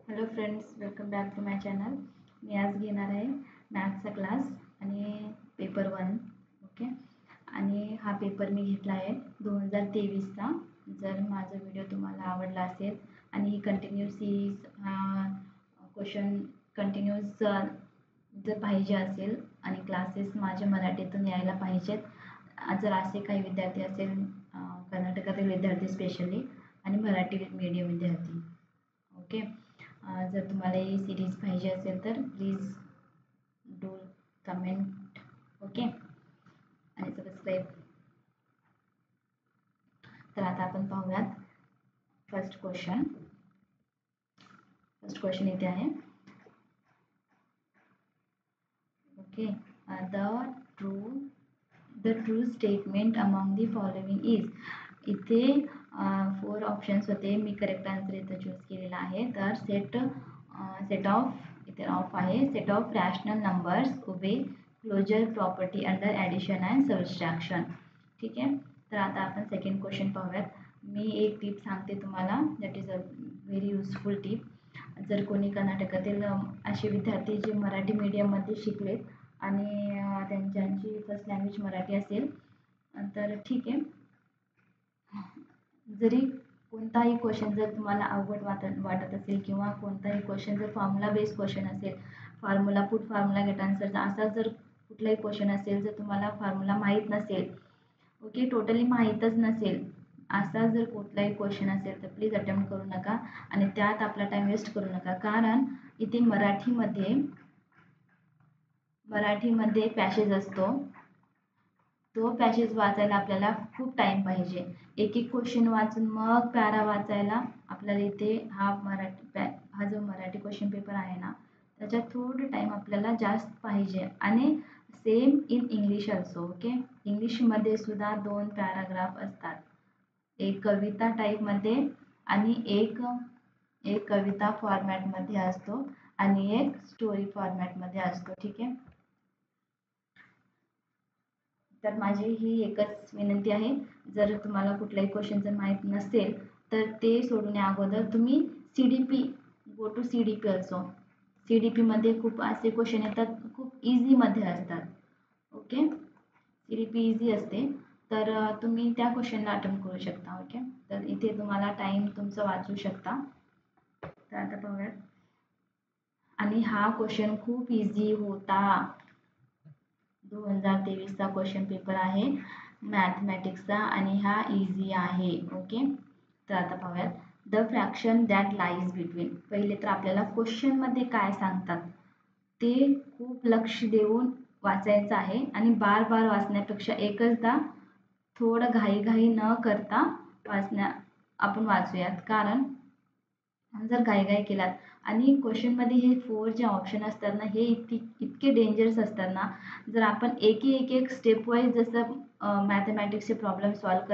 Hello friends, welcome back to my channel. मी आज घेणार आहे मॅथ्सचा क्लास आणि पेपर 1. ओके. आणि हा पेपर मी घेतला आहे 2023चा. जर माझा व्हिडिओ तुम्हाला आवडला असेल आणि ही कंटिन्यू सिरीज क्वेश्चन कंटिन्यूस जर पाहिजे असेल आणि क्लासेस माझ्या मराठीतून यायला पाहिजेत, जर असे काही विद्यार्थी असेल, कर्नाटकातील विद्यार्थी स्पेशली आणि मराठी मीडियम विद्यार्थी. ओके. जर तुम्हाला ही सिरीज पाहिजे असेल तर प्लीज डू कमेंट. ओके. आणि सबस्क्राईब. तर आता आपण पाहूयात फर्स्ट क्वेश्चन इथे आहे. Okay. The true statement among the following is. इथे 4 ऑप्शन्स होते. मी करेक्ट आन्सर इथं चूज केलेला आहे. तर सेट ऑफ इथे ऑफ आहे. सेट ऑफ रॅशनल नंबर्स उभे closure property under addition and subtraction. ठीक आहे. तर आता आपण सेकंड क्वेश्चन पाहूयात. मी एक टिप सांगते तुम्हाला, that is a very useful tip. जर कोणी कर्नाटकातील असे विद्यार्थी जे मराठी मीडियममध्ये शिकलेत आणि त्यांची फर्स्ट लँग्वेज मराठी असेल तर ठीक आहे. जरी कोणताही क्वेश्चन जर तुम्हाला अवघड वाटत असेल किंवा कोणताही क्वेश्चन जर फॉर्म्युला बेस्ड क्वेश्चन असेल, formula put formula get answer, असा जर कुठलाही क्वेश्चन असेल, जर तुम्हाला फॉर्म्युला माहीत नसेल, ओके, टोटली माहीतच नसेल, असा जर कुठलाही क्वेश्चन असेल तर प्लीज अटेम्प्ट करू नका आणि त्यात आपला टाईम वेस्ट करू नका. कारण इथे मराठीमध्ये पॅसेज असतो. तो पॅसेज वाचायला आपल्याला खूप टाईम पाहिजे. एक क्वेश्चन वाचून मग पॅरा वाचायला आपल्याला इथे हा जो मराठी क्वेश्चन पेपर आहे ना, त्याच्यात थोडं टाईम आपल्याला जास्त पाहिजे. आणि same in English also. Okay. इंग्लिशमध्ये सुद्धा 2 पॅराग्राफ असतात. एक कविता टाईपमध्ये आणि एक कविता फॉर्मॅटमध्ये असतो आणि एक स्टोरी फॉर्मॅटमध्ये असतो. ठीक आहे. तर माझी ही एकच विनंती आहे, जर तुम्हाला कुठलाही क्वेश्चन जर माहीत नसेल तर ते सोडवण्या अगोदर तुम्ही गो टू CDP ऑल्सो. CDPमध्ये खूप असे क्वेश्चन येतात, खूप इझीमध्ये असतात. ओके. CDP इझी असते, तर तुम्ही त्या क्वेश्चनला अटेम्प्ट करू शकता. ओके. तर इथे तुम्हाला टाईम तुमचं वाचू शकता. तर आता पाहूयात. आणि हा क्वेश्चन खूप इझी होता. 2023चा क्वेश्चन पेपर आहे मॅथमॅटिक्सचा आणि हा इझी आहे. ओके. तर आता पाहूयात. The fraction that lies between. पहिले तर आपल्याला क्वेश्चनमध्ये काय सांगतात ते खूप लक्ष देऊन वाचायचं आहे आणि बार बार वाचण्यापेक्षा एकचदा थोडं घाई न करता आपण वाचूयात. कारण जर घाई केलात आणि क्वेश्चनमध्ये हे 4 जे ऑप्शन असतात ना, हे इतके डेंजरस असतात ना, जर आपण एक स्टेप वाईज जसं मॅथमॅटिक्सचे प्रॉब्लेम सॉल्व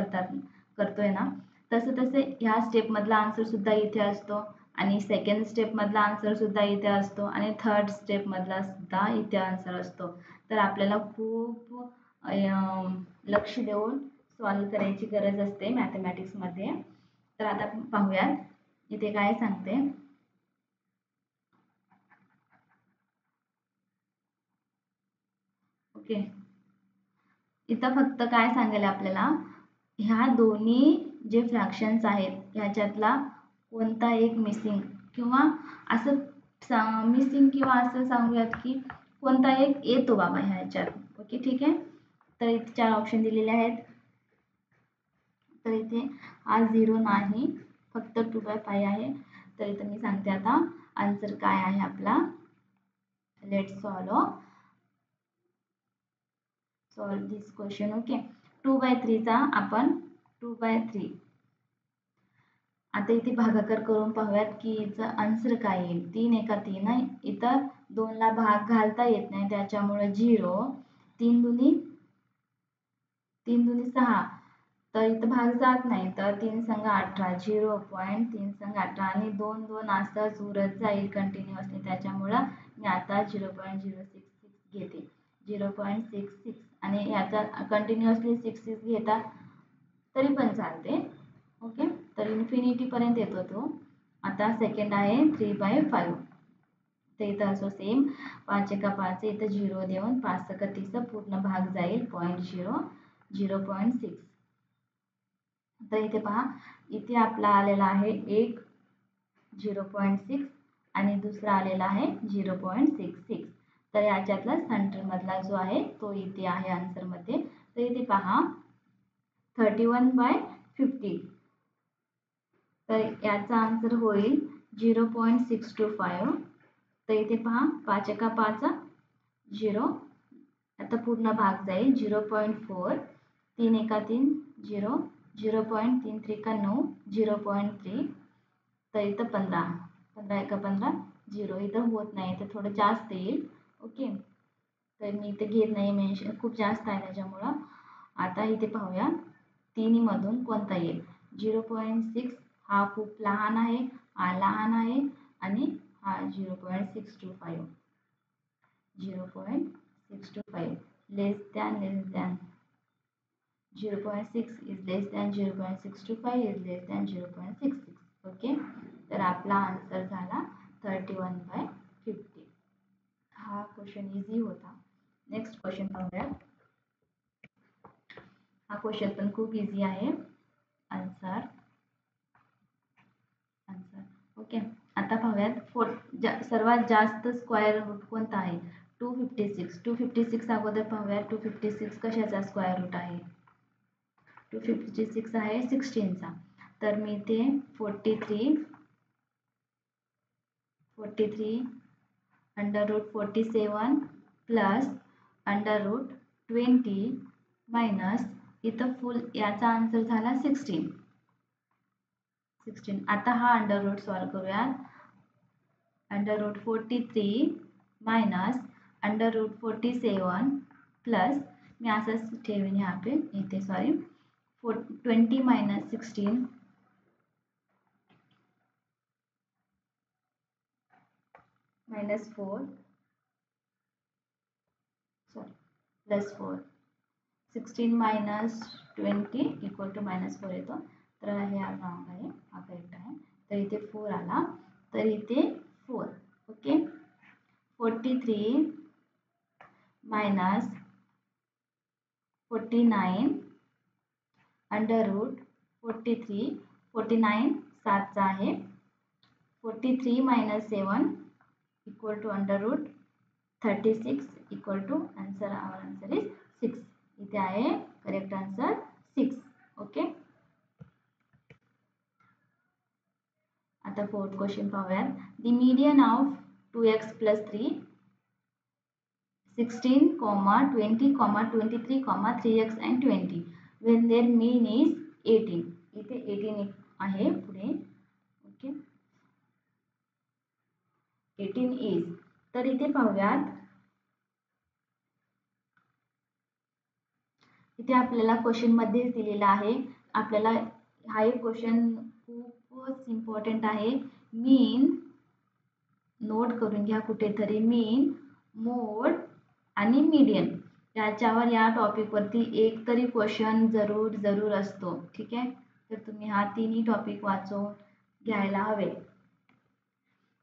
करतोय ना, तसं ह्या स्टेपमधला आन्सरसुद्धा इथे असतो आणि सेकंड स्टेपमधला आन्सरसुद्धा इथे असतो आणि थर्ड स्टेपमधला सुद्धा इथे आन्सर असतो. तर आपल्याला खूप लक्ष देऊन सॉल्व करायची गरज असते मॅथमॅटिक्समध्ये. तर आता पाहूयात इथे काय सांगते. ओके. इथं फक्त काय सांगेल आपल्याला, ह्या दोन्ही जे फ्रॅक्शन्स आहेत ह्याच्यातला कोणता एक मिसिंग किंवा असं मिसिंग किंवा असं सांगूयात की कोणता एक येतो बाबा ह्याच्यात. ओके. ठीक आहे. तर इथे 4 ऑप्शन दिलेले आहेत. तर इथे हा 0 नाही, फक्त 2/5 आहे. तर इथं मी सांगते आता आन्सर काय आहे आपला. Let's solve this question. Okay. 2/3चा आपण 2/3 आता इथे भागाकार करून पाहूयात की याचा आन्सर काय येईल. 3 एका 3 आहे. इथं 2ला भाग घालता येत नाही, त्याच्यामुळे 0. 3 दुनी 6, तर इथं भाग जात नाही, तर 3 संग 18, 0.3 संग 18 आणि 2 2 असंच उरत जाईल कंटिन्युअसली. त्याच्यामुळं मी आता 0.066 घेते. 0.66 आणि ह्याचा कंटिन्युअसली 66 घेता तरी पण चालते. ओके. तर इन्फिनिटीपर्यंत येतो तो. आता सेकंड आहे 3/5. तर इथं असो सेम 5 एका 5 इथं 0 देऊन 5 सका 30 पूर्ण भाग जाईल 0.6. तर इथे पहा, इथे आपला आलेला आहे एक 0.6 आणि दुसरा आलेला आहे 0.66. तर याच्यातला सेंटरमधला जो आहे तो इथे आहे आन्सरमध्ये. तर इथे पहा 31/50. तर याचा आन्सर होईल 0.625. तर इथे पहा 5 एका 5 0, आता पूर्ण भाग जाईल 0.4, 3 एका 3 0, 0.33 का 9, 0.3. तर इथं 15 एका 15 0, इथं होत नाही, तर थोडं जास्त येईल. ओके, तर मी इथे घेत नाही मेन्शन, खूप जास्त आहे त्याच्यामुळं. आता इथे पाहूया तिन्हीमधून कोणता येईल. 0.6 हा खूप लहान आहे, हा लहान आहे आणि हा 0.625. 0.625 less than 0.6 is less than 0.625 is less than 0.66. Okay, तर आपला आन्सर झाला 31/50. हा क्वेश्चन इझी होता. नेक्स्ट क्वेश्चन पाहूया. हा क्वेश्चन पण खूप इझी आहे. Answer okay. आता पाहूयात सर्वात जास्त स्क्वेअर रूट कोणता आहे. 256. 256 अगोदर पाहूया 256 कशाचा स्क्वेअर रूट आहे. 256 आहे 16चा. तर मी इथे 43 √47 प्लस √20 मायनस इथं फुल, याचा आन्सर झाला 16. आता हा अंडर रूट सॉल्व करूयात. √43 मायनस √47 प्लस, मी असंच ठेवीन यहाँ पे, इथे sorry 20 minus 16 minus 4 sorry plus 4. 16 minus 20 equal to -4 येतो. तर हे रॉंग आहे, हा करेक्ट आहे. तर इथे 4 आला, तर इथे 4. Okay, 43 minus 49 √43. 49 7चा आहे. 43 minus 7 equal to √36 equal to answer, our answer is 6. इथे आहे करेक्ट आन्सर 6. ओके, आता फोर्थ क्वेश्चन पाहूयात. The median of 2x + 3, 16, 20, 23, 3x and 20 when their mean is 18. इथे 18 आहे पुढे. Okay, 18 is. तर इथे पाहूयात, इथे आपल्याला क्वेश्चन मध्येच दिलेला आहे. आपल्याला हा एक क्वेश्चन खूपच इम्पॉर्टंट आहे. मीन नोट करून घ्या कुठेतरी. मीन, मोड आणि मीडियन याच्यावर, या टॉपिकवरती एक तरी क्वेश्चन जरूर असतो. ठीक आहे, तर तुम्ही हा तिन्ही टॉपिक वाचून घ्यायला हवे.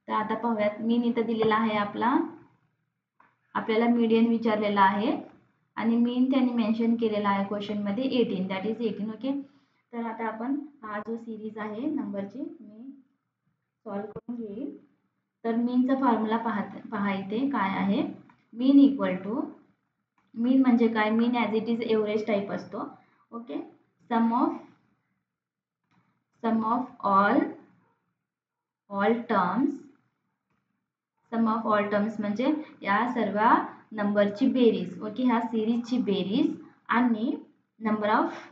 तर आता पाहूयात. मीन इथं दिलेला आहे आपल्याला मीडियन विचारलेला आहे आणि मीन त्यांनी मेन्शन केलेला आहे क्वेश्चनमध्ये 18, दॅट इज 18. ओके, तर आता आपण हा जो सिरीज आहे नंबरची मी सॉल्व करून घेईल. तर मीनचा फॉर्म्युला पहा इथे काय आहे. मीन इक्वल टू, मीन म्हणजे काय, mean as it is average type असतो. Okay, sum of all terms. Sum of all terms म्हणजे या सर्व नंबरची बेरीज. ओके, ह्या सिरीजची बेरीज आणि number of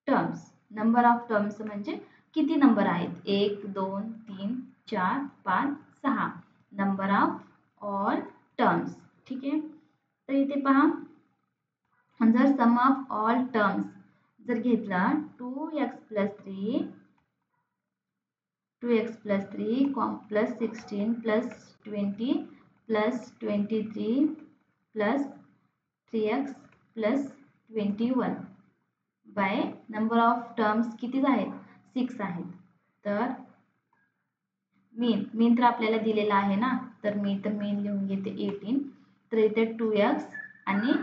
terms. Number of terms म्हणजे किती नंबर आहेत, 1 2 3 4 5 6. Number of all terms. ठीक आहे, तर इथे पहा, जर सम ऑफ ऑल टर्म्स जर घेतला 2x + 3 + 16 + 20 + 23 + 3x + 21 by number of terms किती आहेत, 6 आहेत. तर मीन तर आपल्याला दिलेला आहे ना, तर मी तर मीन लिहून घेते 18. तर इथे 2x आणि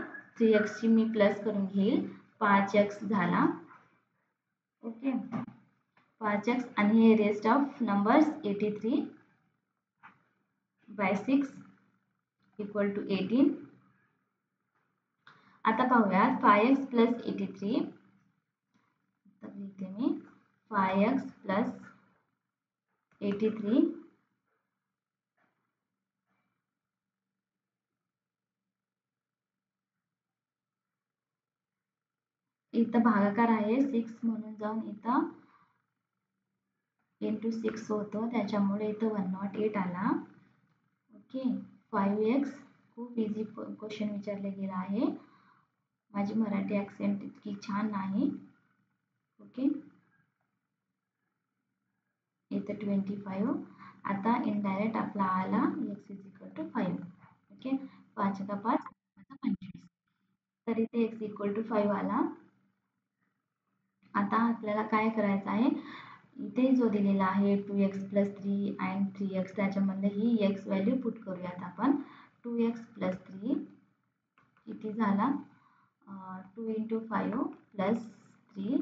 3x ची मी प्लस करून घेईल, 5x झाला. ओके, 5x आणि हे rest of numbers 83 by 6 equal to 18. आता पाहूयात 5x प्लस 83. तर लिहिते मी 5x प्लस 83 इथं भागाकार आहे 6 म्हणून जाऊन इथं इंटू 6 होतो, त्याच्यामुळे इथं 108 आला. ओके, 5x खूप इझी क्वेश्चन विचारले गेला आहे. माझी मराठी ॲक्सेंट इतकी छान नाही. ओके, इथं 25. आता इनडायरेक्ट आपला आला x is equal to 5. Okay, 5 का 5 आता 25. तर इथे x इक्वल टू 5 आला. आता आपल्याला काय करायचं आहे, इथे जो दिलेला आहे 2x प्लस 3 अँड 3x, त्याच्यामध्ये ही x व्हॅल्यू पुट करूयात आपण. 2x प्लस 3 किती झाला, 2 इंटू 5 प्लस 3,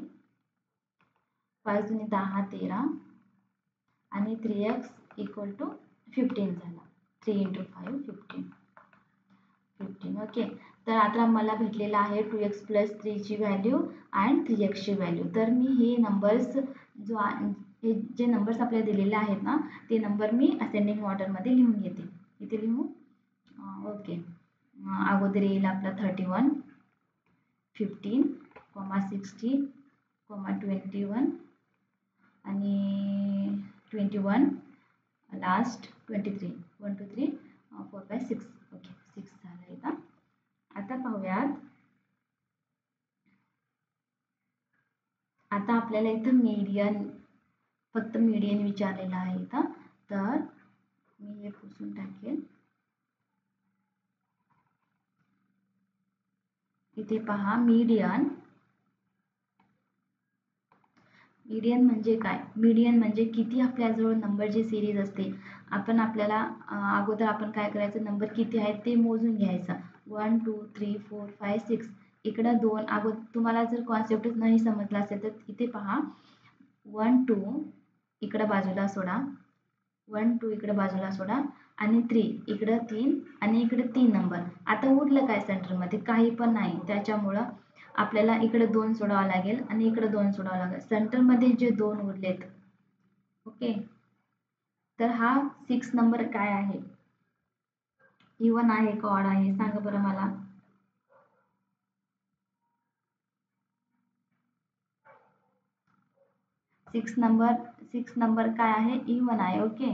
5 दुनी 10 13 आणि 3x इक्वल टू 15 झाला. 3 इंटू 5 15. ओके, तर आता मला भेटलेला आहे 2x प्लस 3ची व्हॅल्यू अँड 3xची व्हॅल्यू. तर मी हे नंबर्स हे जे नंबर्स आपल्याला दिलेले आहेत ना, ते नंबर मी असेंडिंग ऑर्डरमध्ये लिहून घेते. इथे लिहू. ओके, अगोदर येईल आपला 31, 15, 60, 21 आणि 21, लास्ट 23, 1 2 3 4 5 6. ओके, 6 झालं इथं. आता पाहूयात, आता आपल्याला इथं मीडियन, फक्त मीडियन विचारलेलं आहे इथं. तर मी हे पुसून टाकेल. इथे पहा मीडियन. मीडियन म्हणजे काय, मीडियन म्हणजे किती आपल्याजवळ नंबरची सिरीज असते. आपल्याला अगोदर आपण काय करायचं, नंबर किती आहेत ते मोजून घ्यायचं. 1 2 3 4 5 6. इकडं 2 अगोदर तुम्हाला जर कॉन्सेप्टच नाही समजला असेल तर इथे पहा, 1 2 इकडं बाजूला सोडा, 1 2 इकडं बाजूला सोडा आणि 3 इकडं 3 आणि इकडे 3 नंबर. आता उरलं काय सेंटरमध्ये, काही पण नाही, त्याच्यामुळं आपल्याला इकडे 2 सोडावं लागेल आणि इकडे 2 सोडावं लागेल. सेंटरमध्ये जे 2 उरलेत. ओके, तर हा 6 नंबर काय आहे, इवन आहे का ऑड आहे, सांगा बरं मला. 6 नंबर काय आहे, इवन आहे. ओके,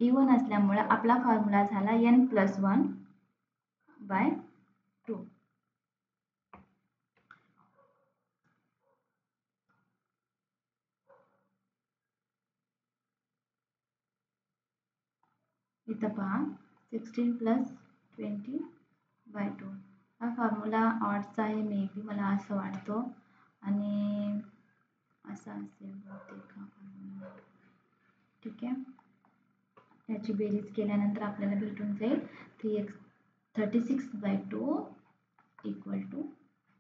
इवन असल्यामुळे आपला फॉर्म्युला झाला n+1/2. इथं पहा 16 + 20/2. हा फॉर्म्युला ऑडचा आहे, मे बी मला असं वाटतो, आणि असा असेल बहुतेक हा फॉर्म्युला. ठीक आहे, याची बेरीज केल्यानंतर आपल्याला भेटून जाईल 36/2 इक्वल टू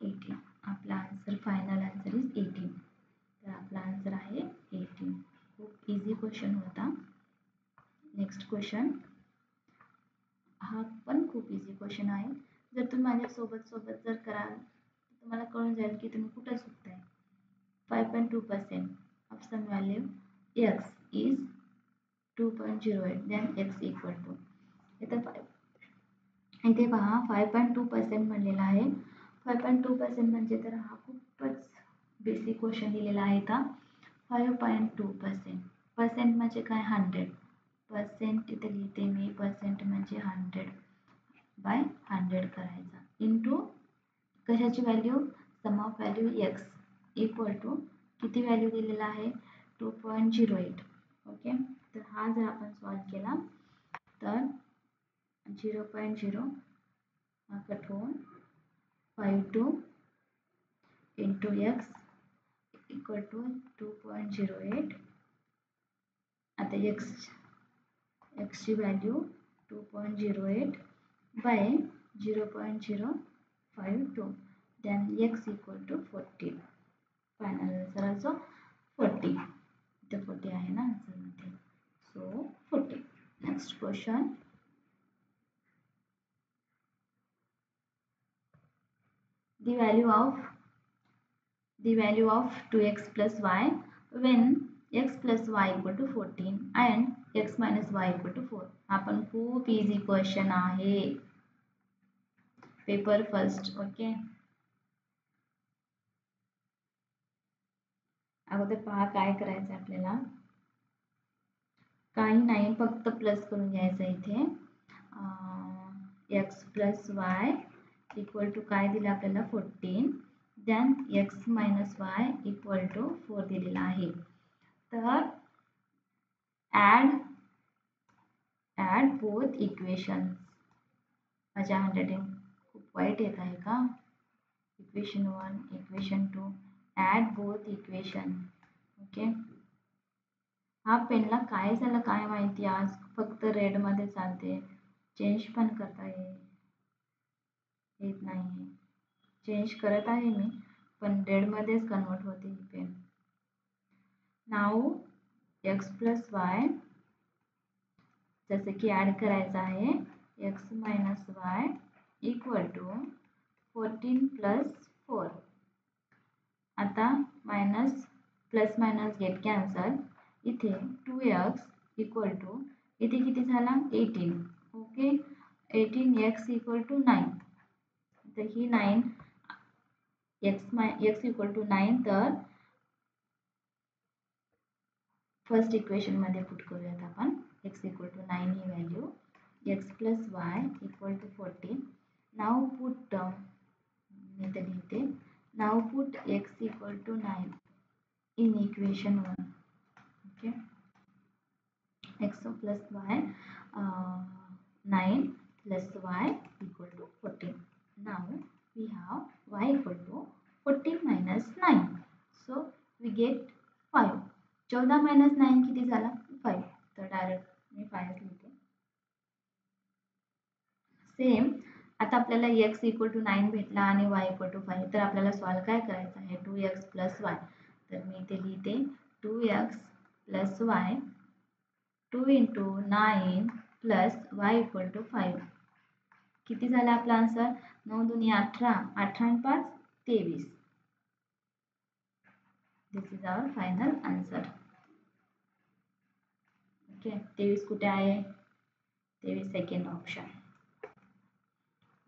18. आपला आन्सर, फायनल आन्सर इज 18. तर आपला आन्सर आहे 18. खूप इझी क्वेश्चन होता. नेक्स्ट क्वेश्चन, हा पण खूप इझी क्वेश्चन आहे. जर तुम्ही माझ्यासोबत जर कराल तर तुम्हाला कळून जाईल की तुम्ही कुठं चुकताय. 5.2% of some value x is 2.08, then x equal to, इथे पहा 5.2% म्हणलेला आहे. 5.2% म्हणजे तर हा खूपच बेसिक क्वेश्चन दिलेला आहे का. 5.2% पर्सेंट म्हणजे काय, 100%. इथे लिहिते मी, पर्सेंट म्हणजे 100/100 करायचा, इंटू कशाची value, sum of value x equal to किती व्हॅल्यू दिलेला आहे, 2.08. ओके, तर हा जर आपण सॉल्व केला तर 0.0 हा कट होऊन 52 इंटू x इक्वल टू 2.08 आता ची value 2.08 by 0.052, then x equal to 40. Final answer also 40. इथे 40 आहे ना आन्सर मध्ये, so 40. Next question, the value of 2x plus y when x plus y equal to 14 and x minus y equal to 4. आपण खूप easy question आहे, paper first. Okay, अगोदर पहा काय करायचं आपल्याला. काही नाही, फक्त प्लस करून घ्यायचं इथे. x plus Y equal to काय दिलं आपल्याला 14, then x minus y equal to 4 दिलेला आहे. तर ॲड बोथ इक्वेशन. माझ्या हँडरायटिंग खूप वाईट येत आहे का? Equation 1, equation 2, add both equation. Okay, हा पेनला काय झालं काय माहिती, आज फक्त रेडमध्ये चालते, चेंज पण करता येत नाही. चेंज करत आहे मी, पण रेडमध्येच कन्वर्ट होते ही पेन. नाव एक्स प्लस वाय जसं की ॲड करायचं आहे, x minus y equal to 14 plus 4. आता minus plus minus get cancel. इथे 2x इक्वल टू इथे किती झाला 18. Okay, 18x equal to 9. तर ही 9 x इक्वल टू 9, तर फर्स्ट इक्वेशन मध्ये पुट करूयात आपण. x इक्वल टू 9 ही value, x plus Y equal to 14. Now put मी तर लिहिते, now put x equal to 9 in equation 1. Okay, x plus y 9 plus y equal to 14. Now we have y equal to 14 minus 9. So we get 5. 14 minus 9 किती झाला 5. तर direct मी 5 लिहिते. Same आता आपल्याला x equal to 9 भेटला आणि y equal to 5. तर आपल्याला सॉल्व काय करायचं आहे, 2x प्लस वाय. तर मी इथे लिहिते 2x plus y 2 into 9 plus y equal to 5. किती झाला आपला आन्सर, 9 दुनी 18, 18 आणि 5 23. This is our final answer. Okay, 23 कुठे आहे, 23 second option.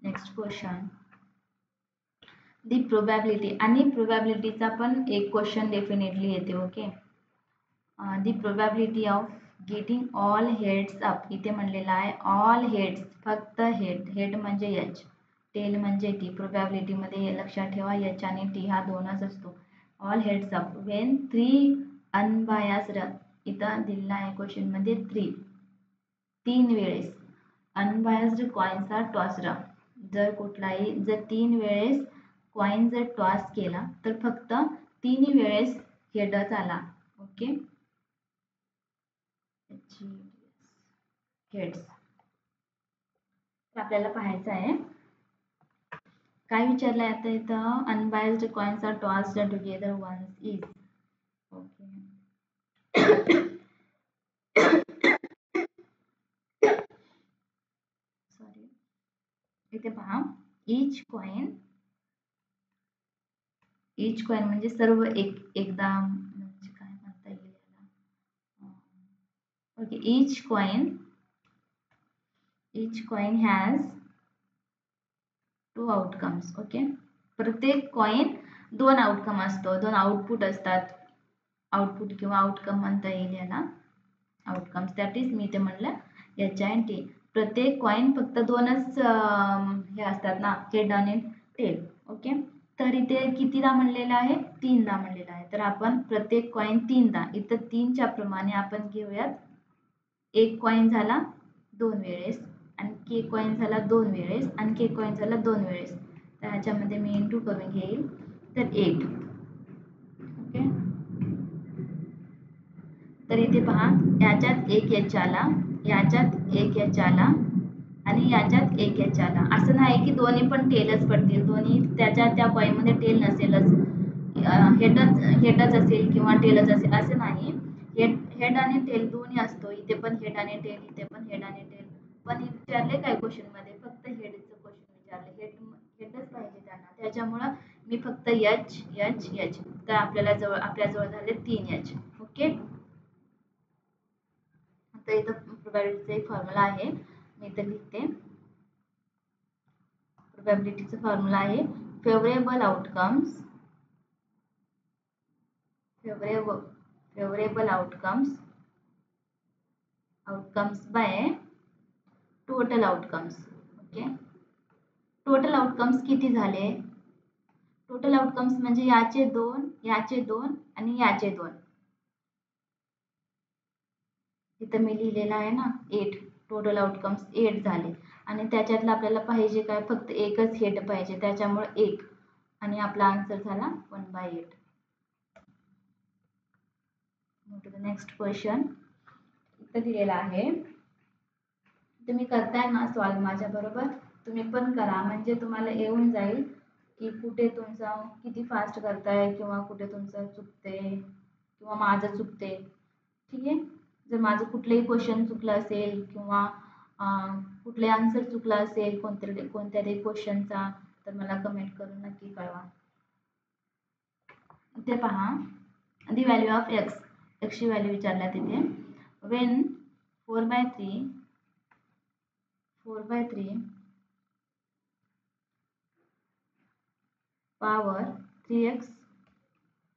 Next question, the probability. आणि प्रोबॅबिलिटीचा पण एक क्वेश्चन डेफिनेटली येते. Okay, the probability of getting all heads up. इथे म्हणलेला आहे ऑल हेड्स, फक्त हेड म्हणजे एच, टेल म्हणजे टी. प्रोबॅबिलिटीमध्ये हे लक्षात ठेवा, एच आणि टी हा दोनच असतो. All heads up when 3 unbiased. इथं दिलेला आहे क्वेश्चनमध्ये 3 वेळेस अनबायास्ड कॉईन्स आर टॉस्ड. जर 3 वेळेस कॉईन जर टॉस केला तर फक्त 3 वेळेस हेडच आला. Okay, heads. तर आपल्याला पाहायचं आहे काय विचारलंय आता इथं, unbiased coins are tossed together once is. Okay, sorry, इथे पहा इच कॉइन म्हणजे सर्व एकदा म्हणजे काय म्हणता येईल याला. Okay, each coin has 2 outcomes. Okay, प्रत्येक कॉइन 2 आउटकम असतो, 2 आउटपुट असतात. आउटपुट किंवा आउटकम म्हणता येईल याला, आउटकम्स. दॅट इज मी ते म्हणलं एच आणि टी. प्रत्येक कॉइन फक्त 2च हे असतात ना, हेड आणि टेल. ओके, तर इथे कितीदा म्हणलेलं आहे, 3दा म्हणलेलं आहे. तर आपण प्रत्येक कॉइन 3दा, इथं 3च्या प्रमाणे आपण घेऊयात. एक कॉइन झाला 2 वेळेस, आणखी एक कॉइन झाला 2 वेळेस, आणखी एक कॉइन झाला 2 वेळेस. तर ह्याच्यामध्ये मी इंटू करून घेईल, तर 8. ओके, तर इथे पहा, याच्यात एक एच आला, याच्यात एक एच आला आणि याच्यात एक एच आला. असं नाही की दोन्ही पण टेलच पडतील, दोन्ही त्याच्या त्या कॉईनमध्ये टेल नसेलच, हेडच असेल किंवा टेलच असेल असं नाही. हेड आणि टेल दोन्ही असतो. इथे पण हेड आणि टेल, इथे पण हेड आणि टेल. पण विचारले काय क्वेश्चन मध्ये, फक्त हेडचं क्वेश्चन विचारले. हेडच पाहिजे त्यांना, त्याच्यामुळं मी फक्त एच एच एच. तर आपल्याजवळ झाले 3 एच. ओके. आता इथं प्रोबॅबिलिटीचा एक फॉर्म्युला आहे, मी इथं लिहिते. प्रोबॅबिलिटीचा फॉर्म्युला आहे favourable outcomes, favourable outcomes by total outcomes. Okay. Total outcomes किती झाले? टोटल आउटकम्स म्हणजे याचे दोन आणि याचे दोन. इथं मी लिहिलेलं आहे ना 8. टोटल आउटकम्स 8 झाले आणि त्याच्यातलं आपल्याला पाहिजे काय, फक्त एकच हेड पाहिजे, त्याच्यामुळे 1 आणि आपला आन्सर झाला 1/8. नेक्स्ट क्वेश्चन इथं दिलेला आहे. तुम्ही करताय ना सॉल्व माझ्या बरोबर, तुम्ही पण करा, म्हणजे तुम्हाला येऊन जाईल की कुठे तुमचं किती फास्ट करताय किंवा कुठे तुमचं चुकते किंवा माझं चुकते. ठीक आहे. जर माझं कुठलंही क्वेश्चन चुकलं असेल किंवा कुठले आन्सर चुकला असेल कोणत्याही क्वेश्चनचा, तर मला कमेंट करून नक्की कळवा. इथे पहा, दी व्हॅल्यू ऑफ एक्स ची व्हॅल्यू विचारल्या तिथे. Wien 4/3 power 3x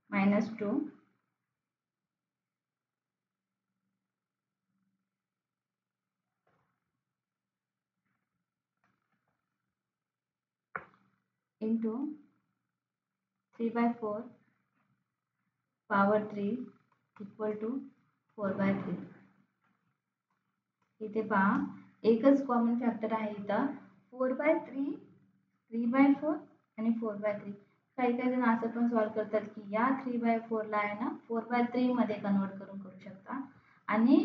minus 2 into 3/4 power 3 equal to 4/3. इथे पहा, एकच कॉमन फॅक्टर आहे इथं, 4/3, 3/4 आणि 4/3. काही जण असं पण सॉल्व करतात की या 3/4 ला आहे ना 4/3 मध्ये कन्वर्ट करू शकता आणि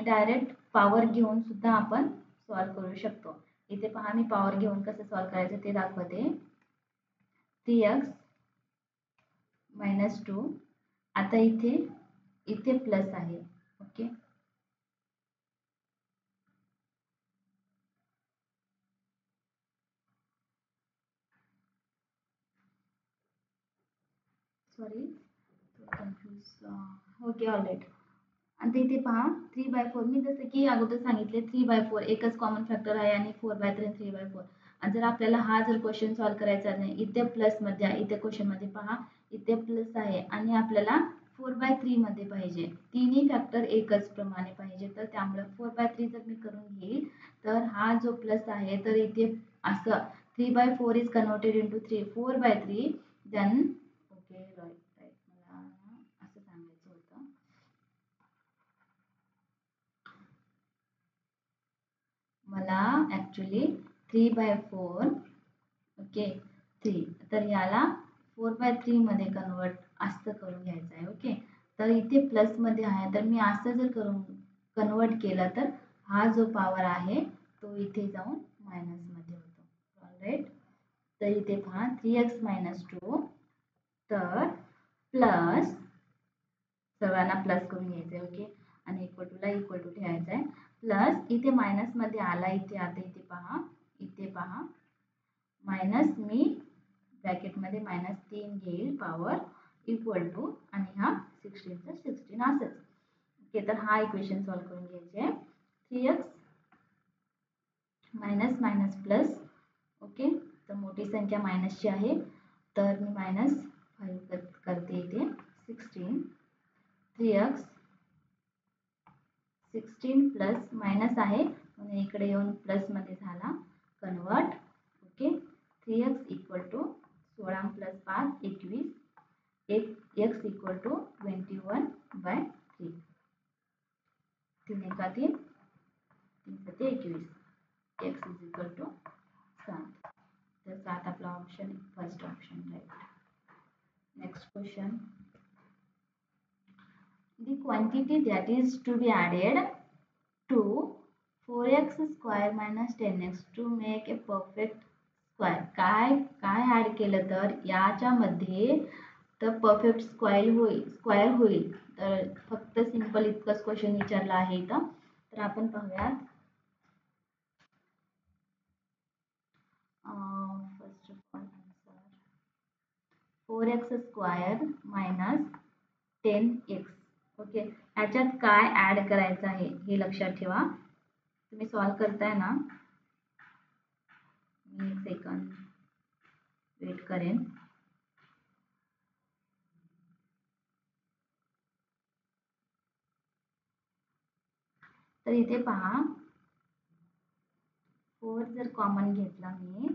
डायरेक्ट पॉवर घेऊन सुद्धा आपण सॉल्व करू शकतो. इथे पहा, मी पॉवर घेऊन कसं सॉल्व करायचं ते दाखवते. 3x minus 2. आता इथे प्लस आहे. Okay. Sorry, confuse. Okay, all right. आणि इथे पहा 3/4, मी जसं की अगोदर सांगितले 3/4 एकच कॉमन फॅक्टर आहे आणि 4/3 आणि 3/4. आणि जर आपल्याला हा जर क्वेश्चन सॉल्व करायचा नाही, इथे प्लस मध्ये आहे, इथे क्वेश्चन मध्ये पहा इथे प्लस आहे आणि आपल्याला 4/3 मध्ये पाहिजे. तिन्ही फॅक्टर एकच प्रमाणे पाहिजे, तर त्यामुळे 4/3 जर मी करून घेईल तर हा जो प्लस आहे तर इथे असं 3/4 is converted into 4/3. Then okay, right, मला असं सांगायचं होतं. मला ॲक्च्युली 3/4, ओके 3, तर याला 4/3 मध्ये कन्वर्ट असं करून घ्यायचं आहे. ओके. तर इथे प्लस मध्ये आहे, तर मी असं जर करून कन्वर्ट केलं तर हा जो पॉवर आहे तो इथे जाऊन मायनस मध्ये होतो. ऑलराईट. तर इथे पहा 3x minus 2, तर प्लस सर्वांना प्लस करून घ्यायचं आहे. ओके. आणि इक्वल टू ला इक्वल टू ठेवायचं आहे. प्लस इथे मायनस मध्ये आला, आता इथे पहा मायनस, मी ब्रॅकेट मध्ये -3 घेईल पॉवर इक्वल टू आणि हा 16 चा 16 असंच. ओके. तर हा इक्वेशन सॉल्व करून घ्यायचे. 3x minus minus plus. Okay. तर मोठी संख्या मायनसची आहे, तर मी -5 करते इथे. 16, 3x 16 प्लस मायनस आहे म्हणून इकडे येऊन प्लस मध्ये झाला convert. Okay. 3x equal to 16 plus 5 21, x equal to 21/3. 3 एका 3, 3 सते 21, x इज इक्वल टू 7. तर 7 आपला option, first option right. Next question. the quantity that is to be added to 4x square minus 10x to make a perfect square. काय काय add केलं तर याच्यामध्ये तर परफेक्ट स्क्वेअर होईल. तर फक्त सिंपल इतकंच क्वेश्चन विचारला आहे इथं. तर आपण पाहूयात. First of all answer 4x square minus 10x. Okay, याच्यात काय ॲड करायचं आहे हे लक्षात ठेवा. तुम्ही सॉल्व करताय ना, मी एक सेकंद वेट करेन. तर इथे पहा, 4 जर कॉमन घेतला मी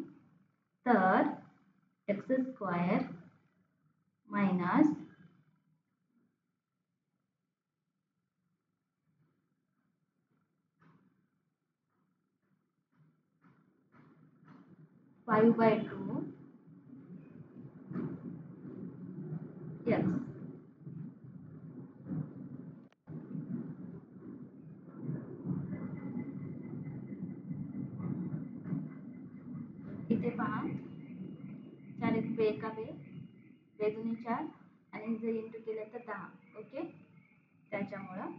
तर एक्स स्क्वेअर मायनस 5/2 एक्स. इथे पहा, 4 एक बे एका बे दुनी 4 आणि जर इंटू केलं तर 10. ओके, त्याच्यामुळं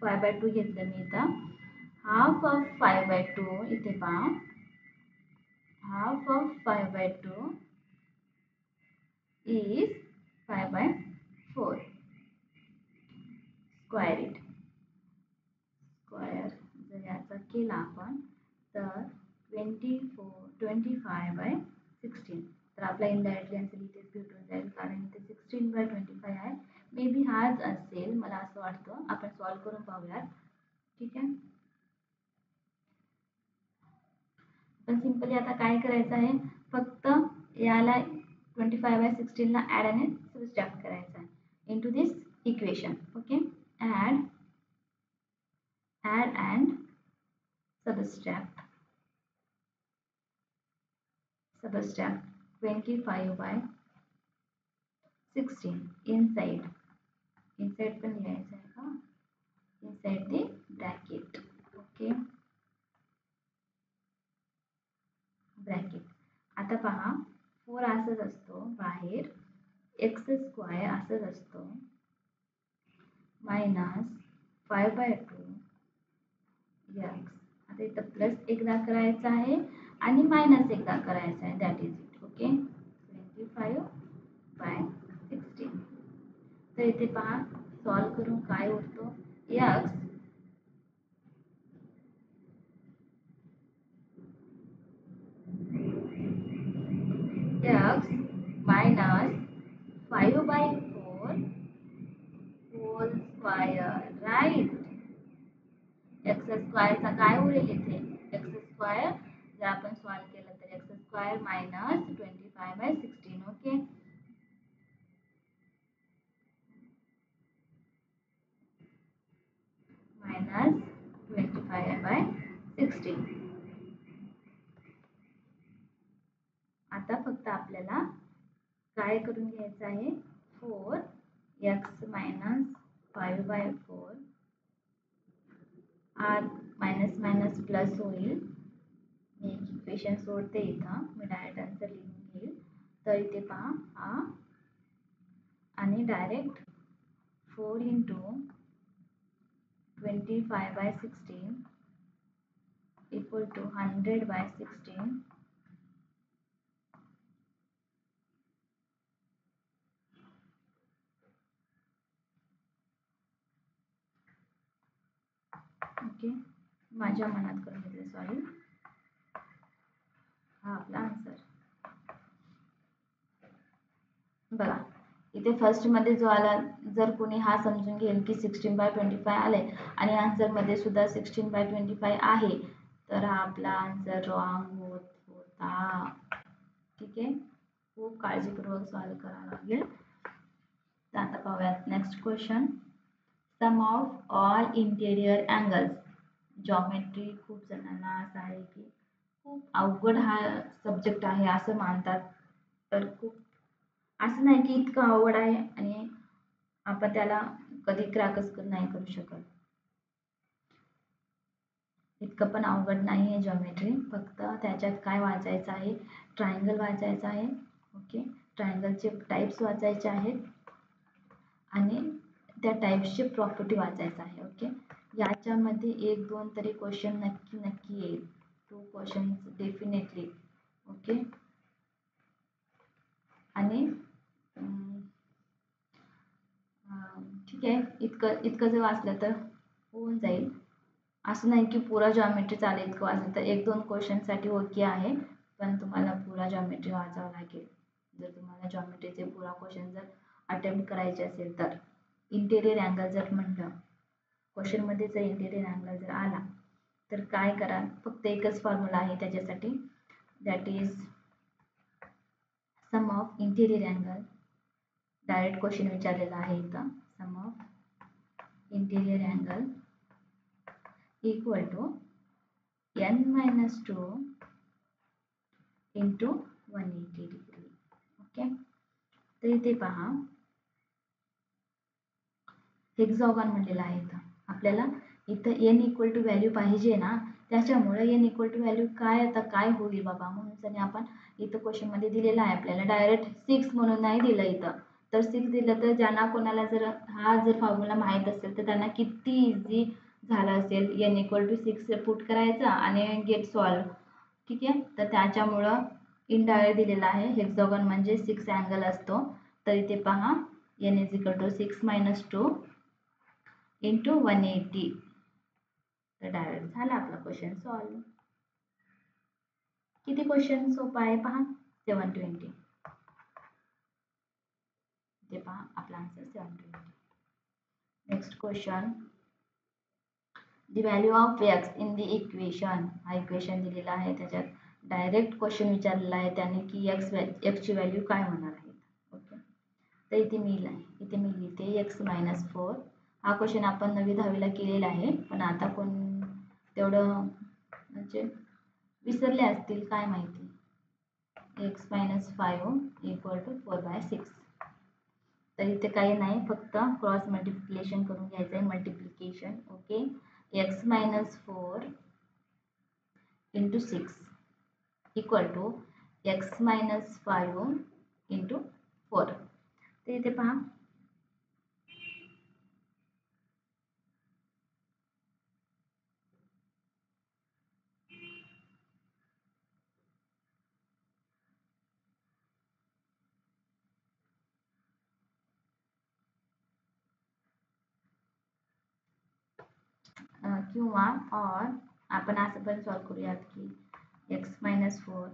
5/2 घेतलं मी इथं. हाफ ऑफ 5/2 इथे पहा, हाफ ऑफ 5/2 is 5/4. स्क्वेअर जर याचा केला आपण तर 25/16. तर आपला इनडायरेक्टली आन्सर इथेच भेटून जाईल, कारण इथे 16/25 आहे. मे बी हाच असेल, मला असं वाटतं. आपण सॉल्व करून पाहूयात. ठीक आहे, पण सिंपली आता काय करायचं आहे, फक्त याला 25/16 ला ॲड आणि सबस्ट्रॅक्ट करायचं आहे into this equation. Okay, add and subtract 25/16 inside पण लिहायचं आहे का, inside the bracket. Okay, bracket. आता पहा, 4 असंच असतो बाहेर, एक्स स्क्वेअर असंच असतो मायनस 5/2 एक्स. आता इथं प्लस एकदा करायचं आहे आणि मायनस एकदा करायचं आहे, दॅट इज इट. ओके, 25/16. तर इथे पहा, सॉल्व करून काय उरतो, X minus 5/4 whole square. Right, X स्क्वायरचा काय उरेल इथे, एक्स स्क्वायर जर आपण सॉल्व केलं तर x square minus 25/16. Okay, minus 25/16. आता फक्त आपल्याला काय करून घ्यायचं आहे, 4x minus 5/4 are minus minus plus होईल. मी एक इक्वेशन सोडते इथं, मी डायरेक्ट आन्सर लिहून घेईल. तर इथे पहा, हा आणि direct 4 into 25/16 equal to 100/16. Okay, माझ्या मनात करून घेतलं, सॉरी. हा आपला आन्सर बघा. इथे फर्स्टमध्ये जो आला, जर कोणी हा समजून घेईल की 16/25 आले आणि आन्सरमध्ये सुद्धा 16/25 आहे, तर हा आपला आन्सर रॉंग होता. ठीक आहे, खूप काळजीपूर्वक सॉल्व करावं लागेल. तर आता पाहूयात next question. Sum of all interior angles. Geometry खूप जणांना असं आहे की खूप अवघड हा सब्जेक्ट आहे असं मानतात. तर खूप असं नाही की इतकं अवघड आहे आणि आपण त्याला कधी क्रॅकच नाही करू शकत. इतकं पण अवघड नाही आहे जॉमेट्री. फक्त त्याच्यात काय वाचायचं आहे, ट्रायंगल वाचायचं आहे. ओके, ट्रायंगलचे टाईप्स वाचायचे आहेत आणि त्या टाईप्सची प्रॉपर्टी वाचायचं आहे. ओके, याच्यामध्ये 1-2 तरी क्वेश्चन नक्की नक्की येईल. 2 क्वेश्चन्स डेफिनेटली. ओके, आणि ठीक आहे, इतकं इतकं जर वाचलं तर होऊन जाईल. असं नाही की पुरा जॉमेट्री चालेल इतकं वाचलं तर. 1-2 क्वेश्चनसाठी ओके आहे, पण तुम्हाला पुरा जॉमेट्री वाचावं लागेल. जर तुम्हाला जॉमेट्रीचे पुरा क्वेश्चन जर अटेम्प्ट करायचे असेल तर. इंटेरियर अँगल जर म्हटलं, क्वेश्चनमध्ये जर इंटेरियर अँगल जर आला तर काय करा, फक्त एकच फॉर्म्युला आहे त्याच्यासाठी, that is sum of interior angle. Direct question विचारलेला आहे इथं. Sum of interior angle equal to n-2 into 180 degree. Okay, तर इथे पहा हेक्झॉगन म्हणलेला आहे इथं. आपल्याला इथं n इक्वल टू व्हॅल्यू पाहिजे ना, त्याच्यामुळे n इक्वल टू व्हॅल्यू काय, आता काय होईल बाबा म्हणून आपण इथं क्वेश्चनमध्ये दिलेलं आहे आपल्याला. डायरेक्ट 6 म्हणून नाही दिलं इथं. तर 6 दिलं तर ज्यांना कोणाला जर हा जर फॉर्म्युला माहीत असेल तर त्यांना किती इझी झालं असेल. n इक्वल टू 6 पुट करायचा आणि गेट सॉल्व. ठीक आहे, तर त्याच्यामुळं इनडायरेक्ट दिलेला आहे. हेक्झॉगन म्हणजे 6 अँगल असतो. तर इथे पहा n is equal to 6 - 2 into 180. तर डायरेक्ट झाला आपला क्वेश्चन सॉल्व. किती क्वेश्चन सोपा आहे पहा, 720. ते पहा आपला answer 720. Next question, the value of x in the equation. हा इक्वेशन दिलेला आहे, त्याच्यात डायरेक्ट क्वेश्चन विचारलेला आहे त्याने की x ची व्हॅल्यू काय होणार आहे. ओके, तर इथे मी लिहिते x-4. हा क्वेश्चन आपण 9वी-10वीला केलेला आहे, पण आता कोण तेवढं म्हणजे विसरले असतील काय माहिती. x-5 equal to 4/6. तर इथे काही नाही, फक्त क्रॉस मल्टिप्लिकेशन करून घ्यायचं आहे, multiplication. Okay, x-4 into 6 equal to x-5 into 4. तर इथे पहा किंवा और आपण असं पण सॉल्व करूयात की x-4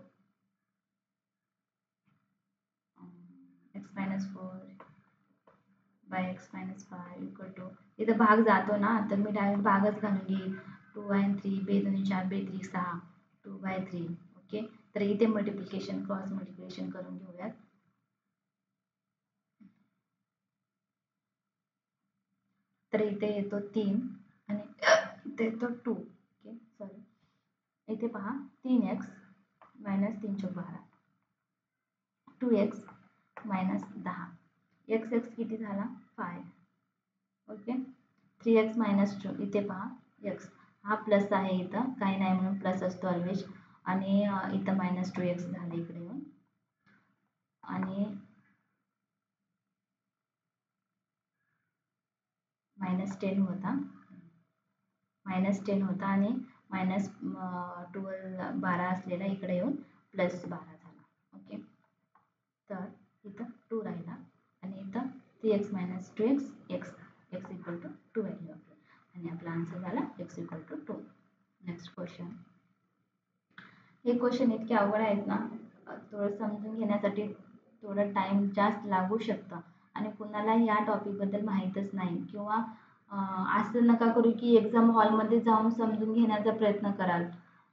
bye x-5 equal to, इथं भाग जातो ना, तर मी डायरेक्ट भागच घालून घेईन. 2/3 बेदोनी 4 बेत्री 6 2/3. ओके, तर इथे मल्टिप्लिकेशन क्रॉस मल्टिप्लिकेशन करून घेऊयात. तर इथे येतो 3 आणि इथे येतो 2. ओके, सॉरी, इथे पहा 3x - 3/12 2x - 10. x किती झाला 5. ओके, 3x - 2 इथे पहा x हा प्लस आहे, इथं काही नाही म्हणून प्लस असतो ऑलवेज. आणि इथं -2x झालं इकडे येऊन, आणि -10 होता आणि -12 असलेला इकडे येऊन +12 झाला. ओके, तर इथं 2 राहिला आणि इथं 3x - 2x x equal to 2 value आपली, आणि आपला आन्सर झाला x equal to 2. Next question. हे क्वेश्चन इतके अवघड आहेत ना, थोडं समजून घेण्यासाठी थोडं टाइम जास्त लागू शकतं. आणि कुणाला या टॉपिकबद्दल माहीतच नाही, किंवा असं नका करू की एक्झाम हॉलमध्ये जाऊन समजून घेण्याचा प्रयत्न कराल.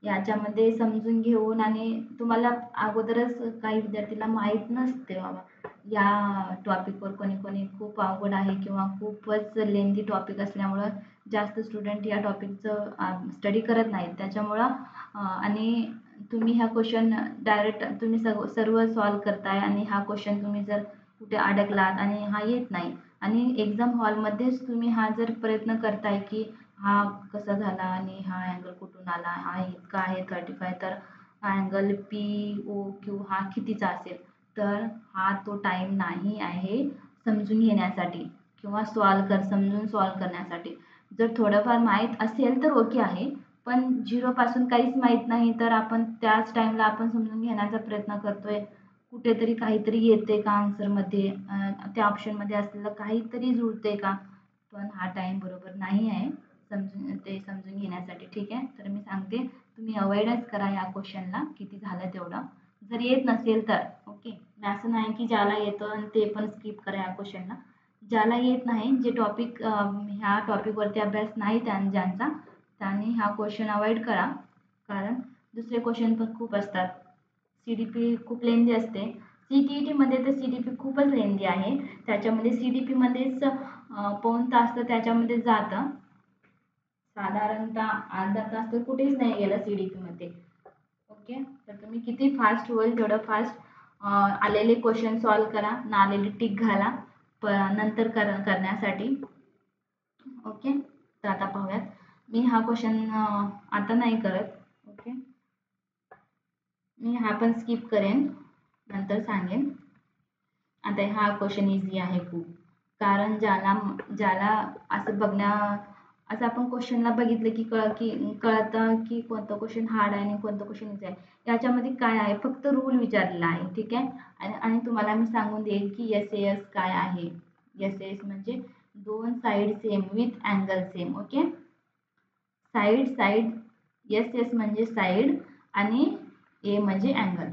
याच्यामध्ये समजून घेऊन, आणि तुम्हाला अगोदरच काही विद्यार्थीला माहीत नसते बाबा या टॉपिकवर, कोणी कोणी खूप अवघड आहे किंवा खूपच लेंदी टॉपिक असल्यामुळं जास्त स्टुडंट या टॉपिकचं स्टडी करत नाहीत. त्याच्यामुळं आणि तुम्ही हा क्वेश्चन डायरेक्ट तुम्ही सर्व सॉल्व करताय आणि हा क्वेश्चन तुम्ही जर कुठे अडकलात आणि हा येत नाही आणि एक्झाम हॉलमध्येच तुम्ही हा जर प्रयत्न करताय की हा कसा झाला आणि हा अँगल कुठून आला, हा इतका आहे 35, तर हा अँगल पी ओ क्यू हा कितीचा असेल, तर हा तो टाईम नाही आहे समजून घेण्यासाठी किंवा समजून सॉल्व करण्यासाठी. जर थोडंफार माहीत असेल तर ओके आहे, पण झिरोपासून काहीच माहीत नाही तर आपण त्याच टाईमला आपण समजून घेण्याचा प्रयत्न करतोय. कुठेतरी काहीतरी येते का आन्सरमध्ये, त्या ऑप्शनमध्ये असलेलं काहीतरी जुळते का, पण हा टाईम बरोबर नाही आहे समजून घेण्यासाठी. ठीक आहे, तर मी सांगते तुम्ही अवॉइडच करा या क्वेश्चनला किती झालं तेवढं. जर येत नसेल तर ओके, असं नाही की ज्याला येतं आणि ते पण स्किप करा या क्वेश्चनला. ज्याला येत नाही, जे टॉपिक ह्या टॉपिकवरती अभ्यास नाही ज्यांचा, त्यांनी हा क्वेश्चन अवॉइड करा, कारण दुसरे क्वेश्चन पण खूप असतात. सी डी पी खूप लेंदी असते. सी टी ई टीमध्ये तर सी डी पी खूपच लेंदी आहे. त्याच्यामध्ये सी डी पीमध्येच पाऊण तास तर त्याच्यामध्ये जातं. साधारणतः अर्धा तास तर कुठेच नाही गेला सी डी पीमध्ये. ओके, तर तुम्ही किती फास्ट होईल तेवढं फास्ट आलेले क्वेश्चन सॉल्व करा, ना आलेले टिक घाला नंतर करण्यासाठी. ओके, तर आता पाहूयात. मी हा क्वेश्चन आता नाही करत. ओके, मी हा पण स्किप करेन, नंतर सांगेन. आता हा क्वेश्चन इझी आहे खूप, कारण ज्याला ज्याला असं असं आपण क्वेश्चनला बघितलं की कळतं की कोणतं क्वेश्चन हार्ड आहे आणि कोणतं क्वेश्चन इझी आहे. याच्यामध्ये काय आहे, फक्त रूल विचारलेला आहे. ठीक आहे, आणि तुम्हाला मी सांगून देईन की एस एस काय आहे. एस एस म्हणजे दोन side same with angle same. Okay, side S S म्हणजे साईड आणि ए म्हणजे अँगल.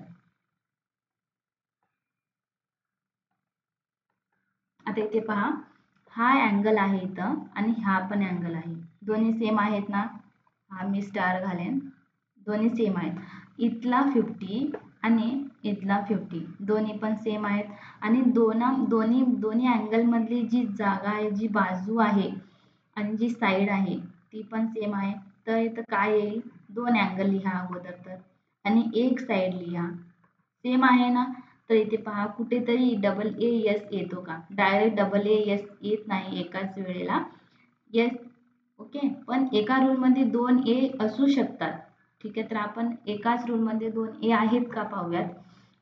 आता इथे पहा, हा अँगल आहे इथं आणि हा पण अँगल आहे, दोन्ही सेम आहेत ना. हा मी स्टार घालेन, दोन्ही सेम आहेत. इथला 50 आणि इथला 50 दोन्ही पण सेम आहेत. आणि दोन्ही अँगलमधली जी जागा आहे, जी बाजू आहे आणि जी साईड आहे ती पण सेम आहे. तर इथं काय येईल, दोन अँगल लिहा अगोदर तर, आणि एक साईड लिहा. सेम आहे ना, तर इथे पहा कुठेतरी डबल ए एस येतो का, डायरेक्ट डबल ए एस येत नाही एकाच वेळेला. येस, ओके, पण एका रूलमध्ये दोन ए असू शकतात. ठीक आहे, तर आपण एकाच रूलमध्ये दोन ए आहेत का पाहूयात.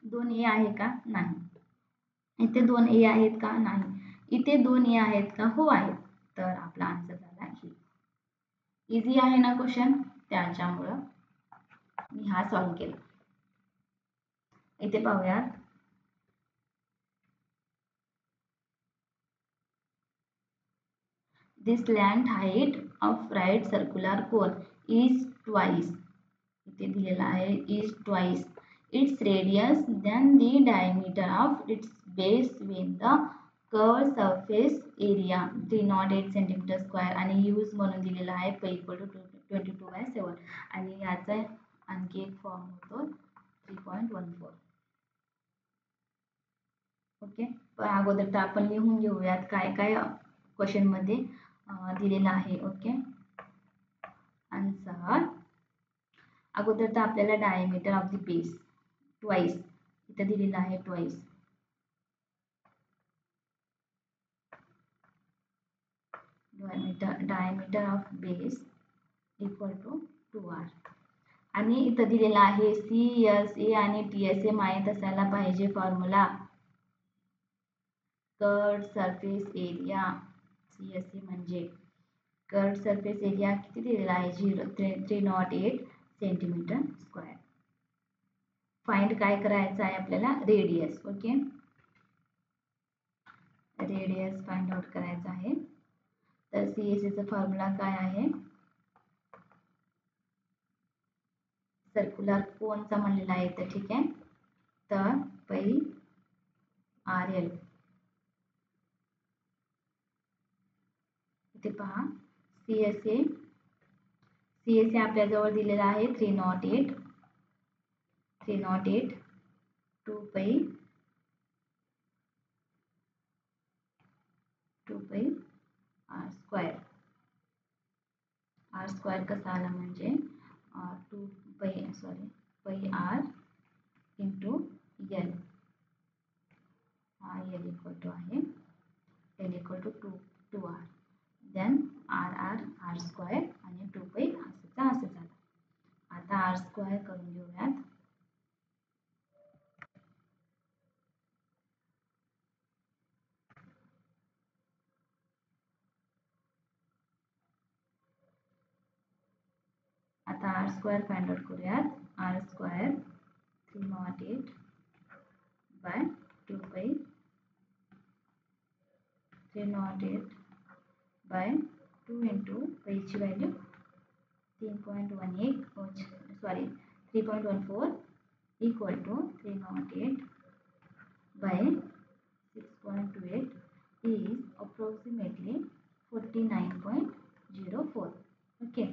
दोन ए आहे का, नाही. इथे दोन ए आहेत का, नाही. इथे दोन ए आहेत का, हो आहेत. तर आपला आन्सर झाला ही. इझी आहे ना क्वेश्चन, त्याच्यामुळं मी हा सॉल्व केला. इथे पाहूयात. This length height of right circular cone is twice. इथे दिलेला आहे is twice its radius than the diameter of its base when the curved surface area 308 centimeter square आणि यूज म्हणून दिलेला आहे p equal to 22/7 आणि याचा आणखी एक फॉर्म होतो 3.14. ओके, पण अगोदर तर आपण लिहून घेऊयात काय काय क्वेश्चन मध्ये दिलेलं आहे. ओके, आन्सर अगोदर तर आपल्याला diameter of the base twice इथं दिलेलं आहे. Twice diameter of base equal to 2r आणि इथं दिलेला आहे सी एस ए आणि टी एस ए माहीत असायला पाहिजे formula. Curved surface area C S A म्हणजे कर्ड सरफेस एरिया किती दिलेला आहे 308 सेंटीमीटर स्क्वेअर. फाइंड काय करायचं आहे आपल्याला, radius. Okay, radius find out करायचा आहे. तर सी एस एचा फॉर्म्युला काय आहे, सर्क्युलर कोनचा म्हणलेला आहे तर ठीक आहे. तर पै आर एल इथे पहा सी एस ए आपल्याजवळ दिलेला आहे 308 2 पै आर स्क्वेअर कसा आला म्हणजे 2 pi pi R into L, हा एल इक्वल टू आहे L equal to 2 R, then R R R square आणि 2 पाई असंचा असं झालं. आता आर स्क्वायर करून घेऊयात. आता आर स्क्वायर फाइंड आउट करूयात. R square 308 by 2 pi 308 by 2 into पाईची value 3.18 sorry 3.14 equal to 308 by 6.28 is approximately 49.04. Okay,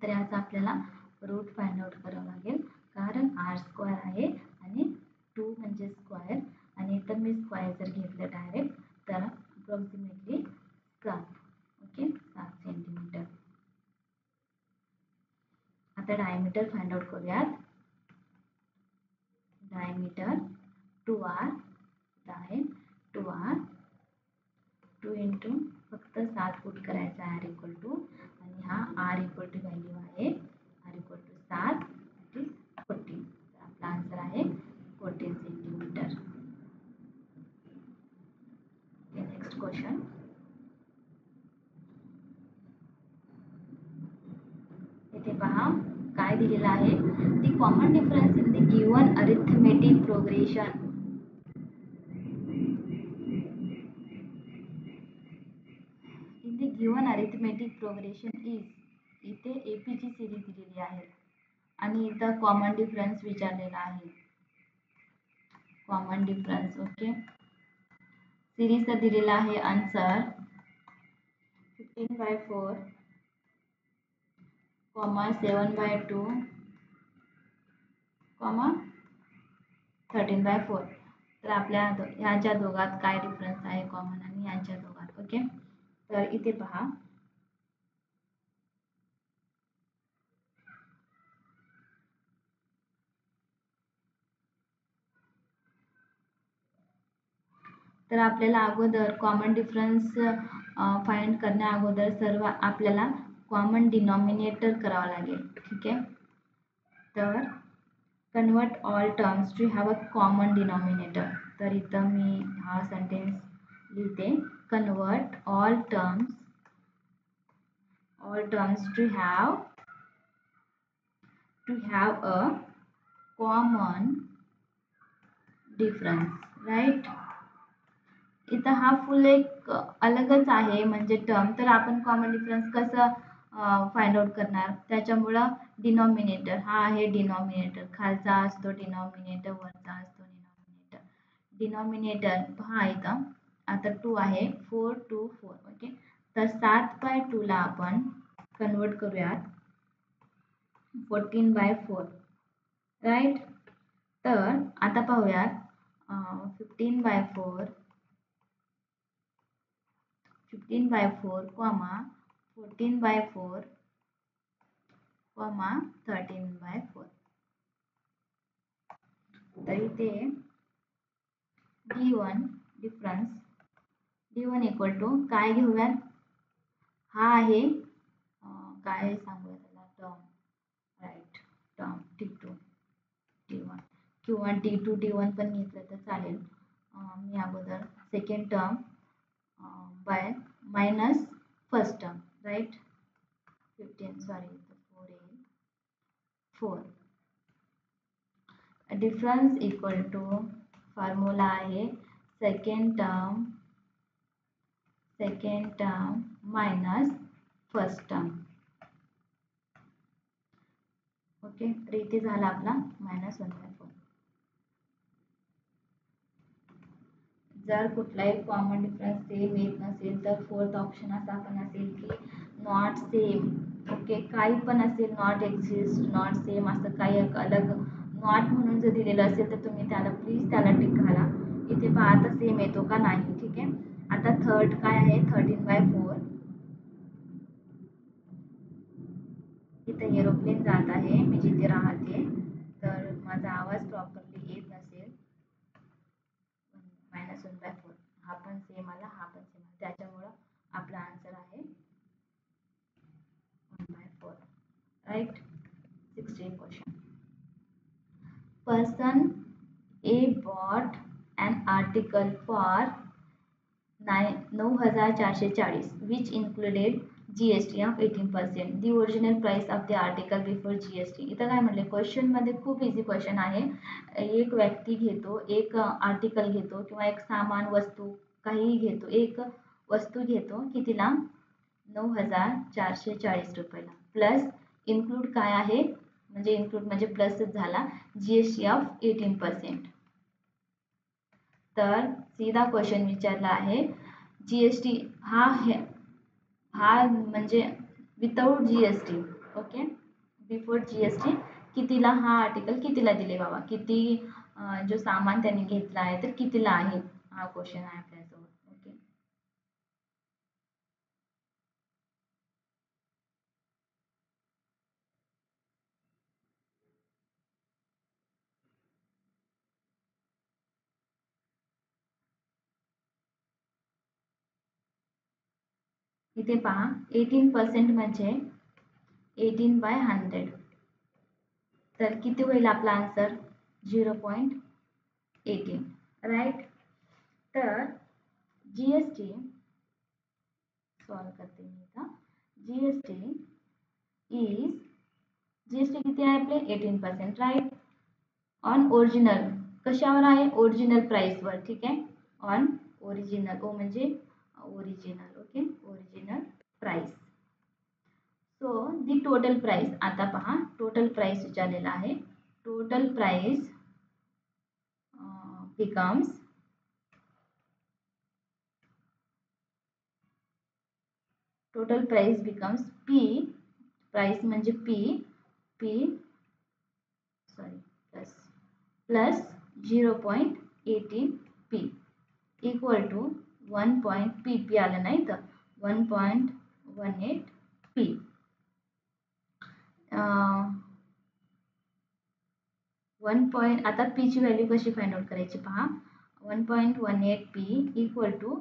तर याचा आपल्याला रूट फाइंड आउट करावं लागेल, कारण आर स्क्वायर आहे आणि 2 म्हणजे स्क्वायर आणि इथं मी स्क्वायर जर घेतलं डायरेक्ट तर अप्रॉक्सिमेटली 7. Okay, 7 centimetre. आता डायमीटर फाइंड आउट करूयात. डायमीटर 2r आहे 2r 2 इंटू फक्त 7 पुट करायचा आर इक्वल टू आणि हा आर इक्वल टू व्हॅल्यू आहे R equal to 7 it is 14. तर आपला आन्सर आहे 14 सेंटीमीटर. Next question. इथे पहा काय दिलेलं आहे. The common difference in the given arithmetic progression. In the given arithmetic progression is, इथे एपीची सिरीज दिलेली आहे आणि इथं कॉमन डिफरन्स विचारलेला आहे. कॉमन डिफरन्स ओके, सिरीजचा दिलेला आहे आन्सर 15/4, 7/2, 13/4. तर आपल्या ह्याच्या दोघात काय डिफरन्स आहे कॉमन आणि यांच्या दोघात. ओके, तर इथे पहा तर आपल्याला अगोदर कॉमन डिफरन्स फाइंड करण्या अगोदर सर्व आपल्याला कॉमन डिनॉमिनेटर करावं लागेल. ठीक आहे, तर convert all terms to have a common denominator. तर इथं मी हा सेंटेन्स लिहिते. Convert all terms to have a common difference. Right, इथं हा फुल एक अलगच आहे म्हणजे टर्म. तर आपण कॉमन डिफरन्स कसं फाइंड आउट करणार, त्याच्यामुळं डिनॉमिनेटर हा आहे. डिनॉमिनेटर खालचा असतो डिनॉमिनेटर, वरचा असतो डिनॉमिनेटर. डिनॉमिनेटर पहा इथं आता 2 आहे 4 2 4. ओके, तर 7/2 ला आपण कन्वर्ट करूयात 14/4. राईट, तर आता पाहूयात 15/4 कॉमा 14/4 कॉमा 13/4. तर इथे D1 difference D1 equal to काय घेऊयात, हा आहे काय सांगूया त्याला term. Right, term T2 D1 किंवा D2 D1 पण घेतलं तर चालेल. मी अगोदर second term by minus first term. Right, 15 sorry 4 येईल 4. डिफरन्स इक्वल टू फॉर्म्युला आहे second term minus first term. Okay, तर इथे झाला आपला -1/4. जर कुठलाही कॉमन डिफरन्स सेम येत नसेल तर फोर्थ ऑप्शन असा पण असेल की नॉट सेम. ओके, काही पण असेल, नॉट एक्झिस्ट, नॉट सेम, असं काही अलग नॉट म्हणून जर दिलेलं असेल तर तुम्ही त्याला प्लीज त्याला टिक घाला. इथे पहा आता सेम येतो का नाही. ठीक आहे, आता थर्ड काय आहे 13/4. इथं एरोप्लेन जात आहे, मी जिथे राहते, तर माझा आवाज प्रॉपरली येत नसेल. -1/4 हा पण सेम आला, हा पण सेम आला, त्याच्यामुळं आपला आन्सर आहे 1/4. Right. 16 question. Person A bought an article for 9,440 which included GST of 18%. The original price of the article before GST. इथं काय म्हटले, क्वेश्चन मध्ये खूप इझी क्वेश्चन आहे. एक व्यक्ती घेतो, एक आर्टिकल घेतो किंवा एक सामान वस्तू काहीही घेतो, एक वस्तू घेतो कितीला, 9,440 रुपयाला. प्लस इन्क्लूड काय आहे, म्हणजे इन्क्लूड म्हणजे प्लसच झाला, GST ऑफ 18%. तर सीधा क्वेश्चन विचारला आहे, GST हा म्हणजे without GST, okay, before GST कितीला हा आर्टिकल कितीला दिले बाबा, किती जो सामान त्यांनी घेतला आहे तर कितीला आहे, हा क्वेश्चन आहे आपल्याजवळ. ओके. इथे पहा 18% म्हणजे 18/100, तर किती होईल आपला आन्सर, 0.18. राईट. तर GST सॉल्व करते मी आता. GST किती आहे आपले, 18%. राईट. ऑन ओरिजिनल, कशावर आहे, ओरिजिनल प्राइसवर. ठीक आहे. ऑन ओरिजिनल, ओ म्हणजे original. Okay, original price. So the total price, आता पहा टोटल प्राइस विचारलेला आहे. Total price becomes P, price म्हणजे P sorry plus 0.18 P equal to 1. आलं नाही तर 1.18 P. आता P ची व्हॅल्यू कशी फाइंड आउट करायची पहा. 1.18 P इक्वल टू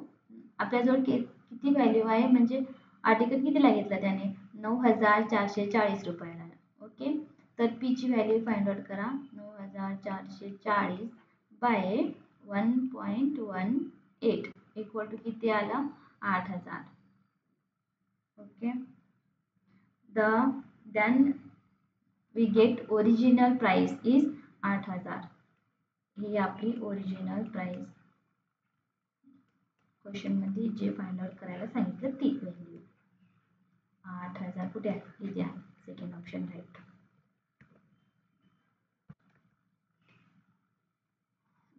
आपल्याजवळ किती व्हॅल्यू आहे, म्हणजे आर्टिकल कितीला घेतला त्याने, 9,440 रुपयाला. ओके. तर P ची व्हॅल्यू फाइंड आउट करा. 9,440 बाय 1.18 इक्वल टू किती आला, 8,000. Okay. then we get original price is 8,000. ही आपली ओरिजिनल प्राइस, क्वेश्चन मध्ये जे फाइंड आउट करायला सांगितलं ती व्हॅल्यू 8,000 कुठे आहे, इथे आहे, सेकंड ऑप्शन. राईट.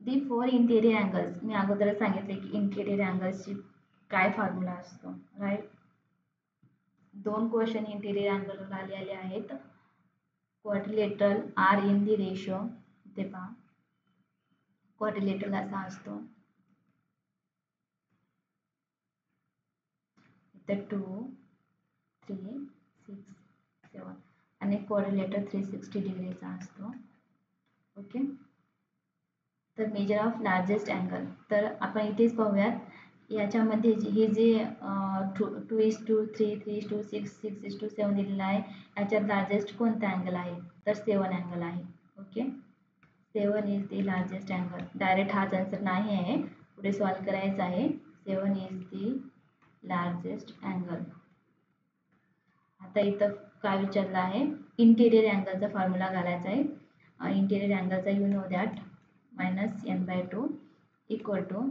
दी 4 इंटेरियर अँगल्स, मी अगोदरच सांगितले की इंटेरियर अँगल्सची काय फॉर्म्युला असतो. राईट. 2 क्वेश्चन इंटेरियर अँगल आलेले आहेत. Quadrilateral are in the ratio, ते पहा क्वाड्रिलेटरल असा असतो, इथे 2, 3, 6, 7 आणि क्वाड्रिलेटर 360 डिग्रीचा असतो. ओके. तर मेजर ऑफ लार्जेस्ट अँगल, तर आपण इथेच पाहूयात, याच्यामध्ये हे जे 2:3, 3:6, 6:7 दिलेला आहे, याच्यात लार्जेस्ट कोणता अँगल आहे, तर 7 अँगल आहे. Okay. 7 is the largest angle. Direct हाच आन्सर नाही आहे, पुढे सॉल्व करायचं आहे. 7 इज दी लार्जेस्ट अँगल. आता इथं काय विचारलं आहे, इंटेरियर अँगलचा फॉर्म्युला घालायचा आहे. इंटेरियर अँगलचा you know that -n/2 equal to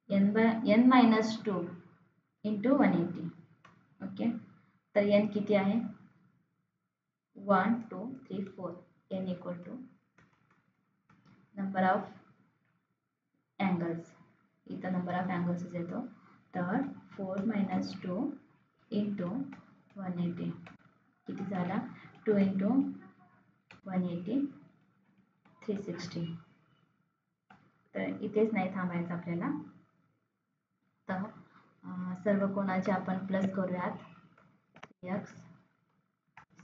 n-2 into 180. Okay. तर n किती आहे, 1, 2, 3, 4. n equal to number of angles, इथं नंबर ऑफ अँगल्स येतो, तर 4 - 2 इंटू 180 किती झाला, 2 इंटू 180 360. तर इथेच नाही थांबायचं आपल्याला, तर सर्व कोणाचे आपण प्लस करूयात. 3x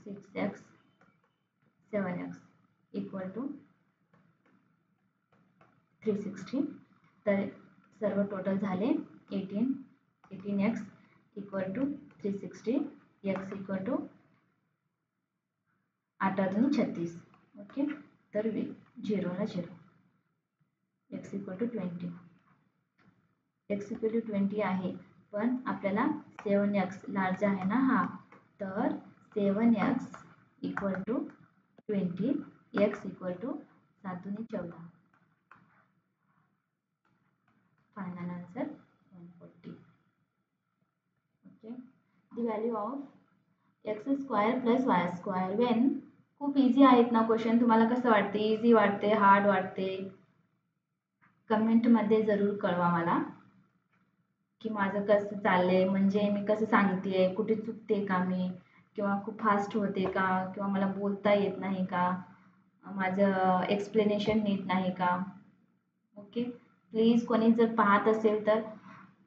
6x 7x equal to 360. तर सर्व टोटल झाले 18x equal to 360, x equal to 8 आणि 36. ओके, तर 0 ला 0, x equal to 20. x equal to 20 आहे, पण आपल्याला 7x लार्ज आहे ना हा, तर 7x equal to 20, x equal to 7 आणि 14. Final answer 140. Okay, the value of x square plus Y square when. खूप इझी आहेत ना क्वेश्चन. तुम्हाला कसं वाटते, इझी वाटते, हार्ड वाटते? कमेंटमध्ये जरूर कळवा मला की माझं कसं चाललंय, म्हणजे मी कसं सांगतेय, कुठे चुकते का मी, किंवा खूप फास्ट होते का, किंवा मला बोलता येत नाही का, माझं एक्सप्लेनेशन नीट नाही का. ओके, प्लीज कोणी जर पाहत असेल तर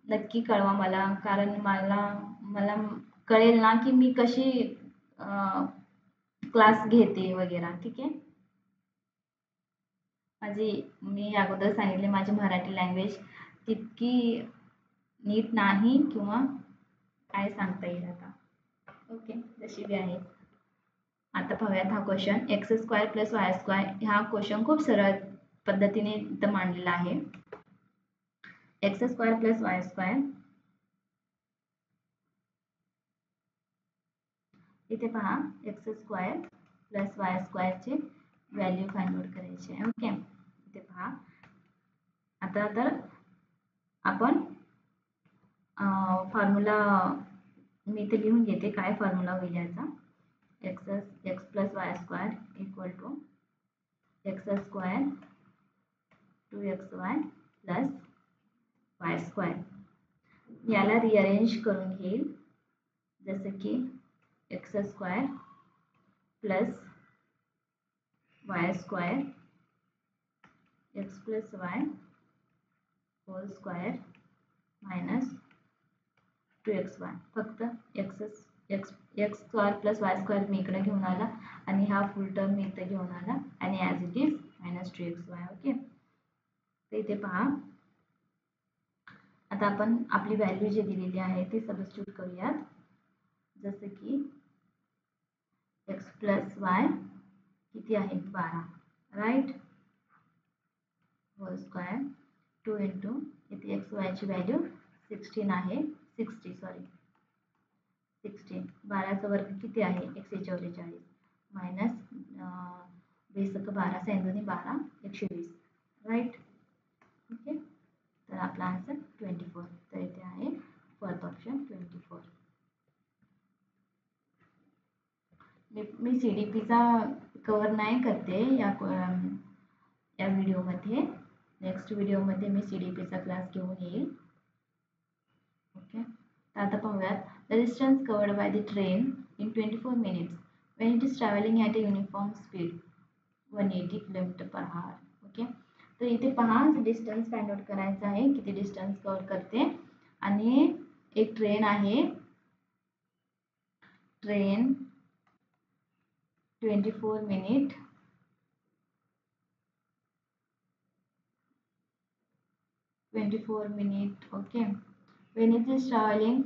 नक्की कळवा मला, कारण मला मला कळेल ना की मी कशी क्लास घेते वगैरे. ठीक आहे, मी अगोदर सांगितले माझी मराठी लँग्वेज तितकी नीट नाही, किंवा काय सांगता येईल आता. ओके, जशी बी आहे. आता पाहूयात हा question. X square plus Y square. हा क्वेश्चन खूप सरळ पद्धतीने इथं मांडलेला आहे. X square plus Y square. इथे पहा, एक्स स्क्वायर प्लस वाय स्क्वायरचे व्हॅल्यू फाइंड आउट करायची आहे. ओके, इथे पहा. आता तर आपण फॉर्म्युला मी इथे लिहून घेते, काय फॉर्म्युला होईल याचा. X plus Y square equal to X square 2xy plus Y square. याला रिअरेंज करून घेईल, जसं की X square plus Y square X plus Y whole square minus 2xy. फक्त X square plus Y square मी इकडे घेऊन आला, आणि हा फुल टर्म मी इथे घेऊन आला, आणि as it is minus 2xy. Okay, तर इथे पहा. आता आपण आपली व्हॅल्यू जी दिलेली आहे ती सबस्टिट्यूट करूयात. जसं की एक्स प्लस वाय किती आहे 12, राईट, होल स्क्वायर 2 इंटू इथे एक्स वायची व्हॅल्यू 16 आहे, 16 12चा वर्ग किती आहे 144 मायनस 20 12 सेंदुनी 12 120, राईट. ओके, तर आपला आन्सर 24. तर इथे आहे फोर्थ ऑप्शन 24. मी CDPचा कवर नाही करते या व्हिडिओमध्ये. नेक्स्ट व्हिडिओमध्ये मी CDPचा क्लास घेऊन येईल. ओके, तर आता पाहूयात. The distance covered by the train in 24 minutes when it is traveling at a uniform speed 180 km/h. Okay, तर इथे पहा, डिस्टन्स फाइंड आउट करायचा आहे, किती डिस्टन्स कव्हर करते. आणि एक ट्रेन आहे, train 24 minutes okay, when it is traveling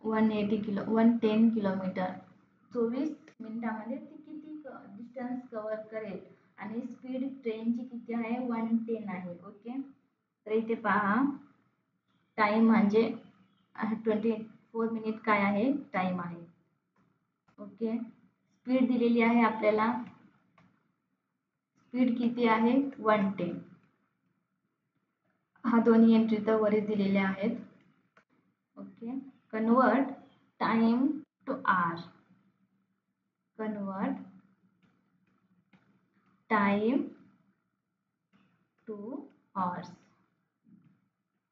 110 kilometre. 24 मिनिटामध्ये ती किती डिस्टन्स कव्हर करेल, आणि स्पीड ट्रेनची किती आहे 110 आहे. ओके, तर इथे पहा, टाइम म्हणजे 24 मिनिट काय आहे, टाइम आहे. ओके, स्पीड दिलेली आहे आपल्याला, स्पीड किती आहे 110. हा दोन्ही एंट्री तर वरील दिलेले आहेत. Okay, convert time to hour. Convert time to hours.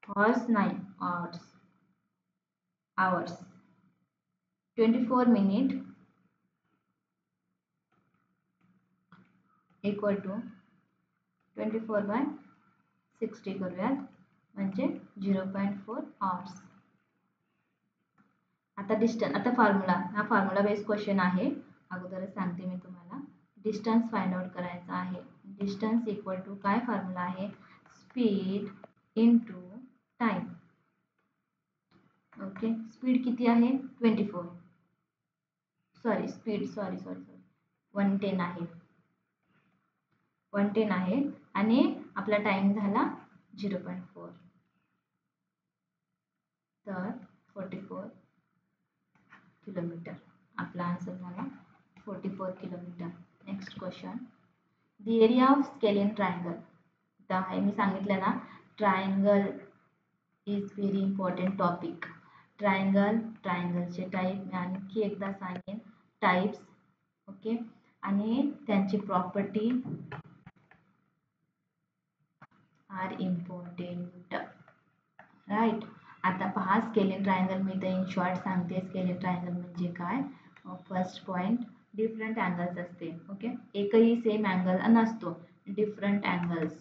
Horse नाही, आवर्स. 24 मिनिट इक्वल टू 24/60 करूयात, म्हणजे 0.4 आवर्स. आता डिस्टन्स, आता फॉर्म्युला, हा फॉर्म्युला बेस्ड क्वेश्चन आहे. अगोदरच सांगते मी तुम्हाला. डिस्टन्स फाइंड आउट करायचा आहे. डिस्टन्स इक्वल टू काय फॉर्म्युला आहे, speed into time. Okay, speed किती आहे 24, सॉरी स्पीड, सॉरी 110 आहे, 110 आहे. आणि आपला टाइम झाला 0.4, तर 44 किलोमीटर. आपला आन्सर झाला 44 kilometre. Next question, the area of scalene triangle. तर हे मी सांगितलं ना, triangle is very important topic. ट्रायंगलचे टाईप मी आणखी एकदा सांगेन, टाईप्स. ओके, आणि त्यांची प्रॉपर्टी आर इम्पॉर्टंट, राईट. आता पहा, स्केलिन ट्रायंगल मी तर इन शॉर्ट सांगते. स्केलिन ट्रायंगल म्हणजे काय, फर्स्ट पॉईंट डिफरंट अँगल्स असते. ओके, एकही सेम अँगल नसतो, डिफरंट अँगल्स,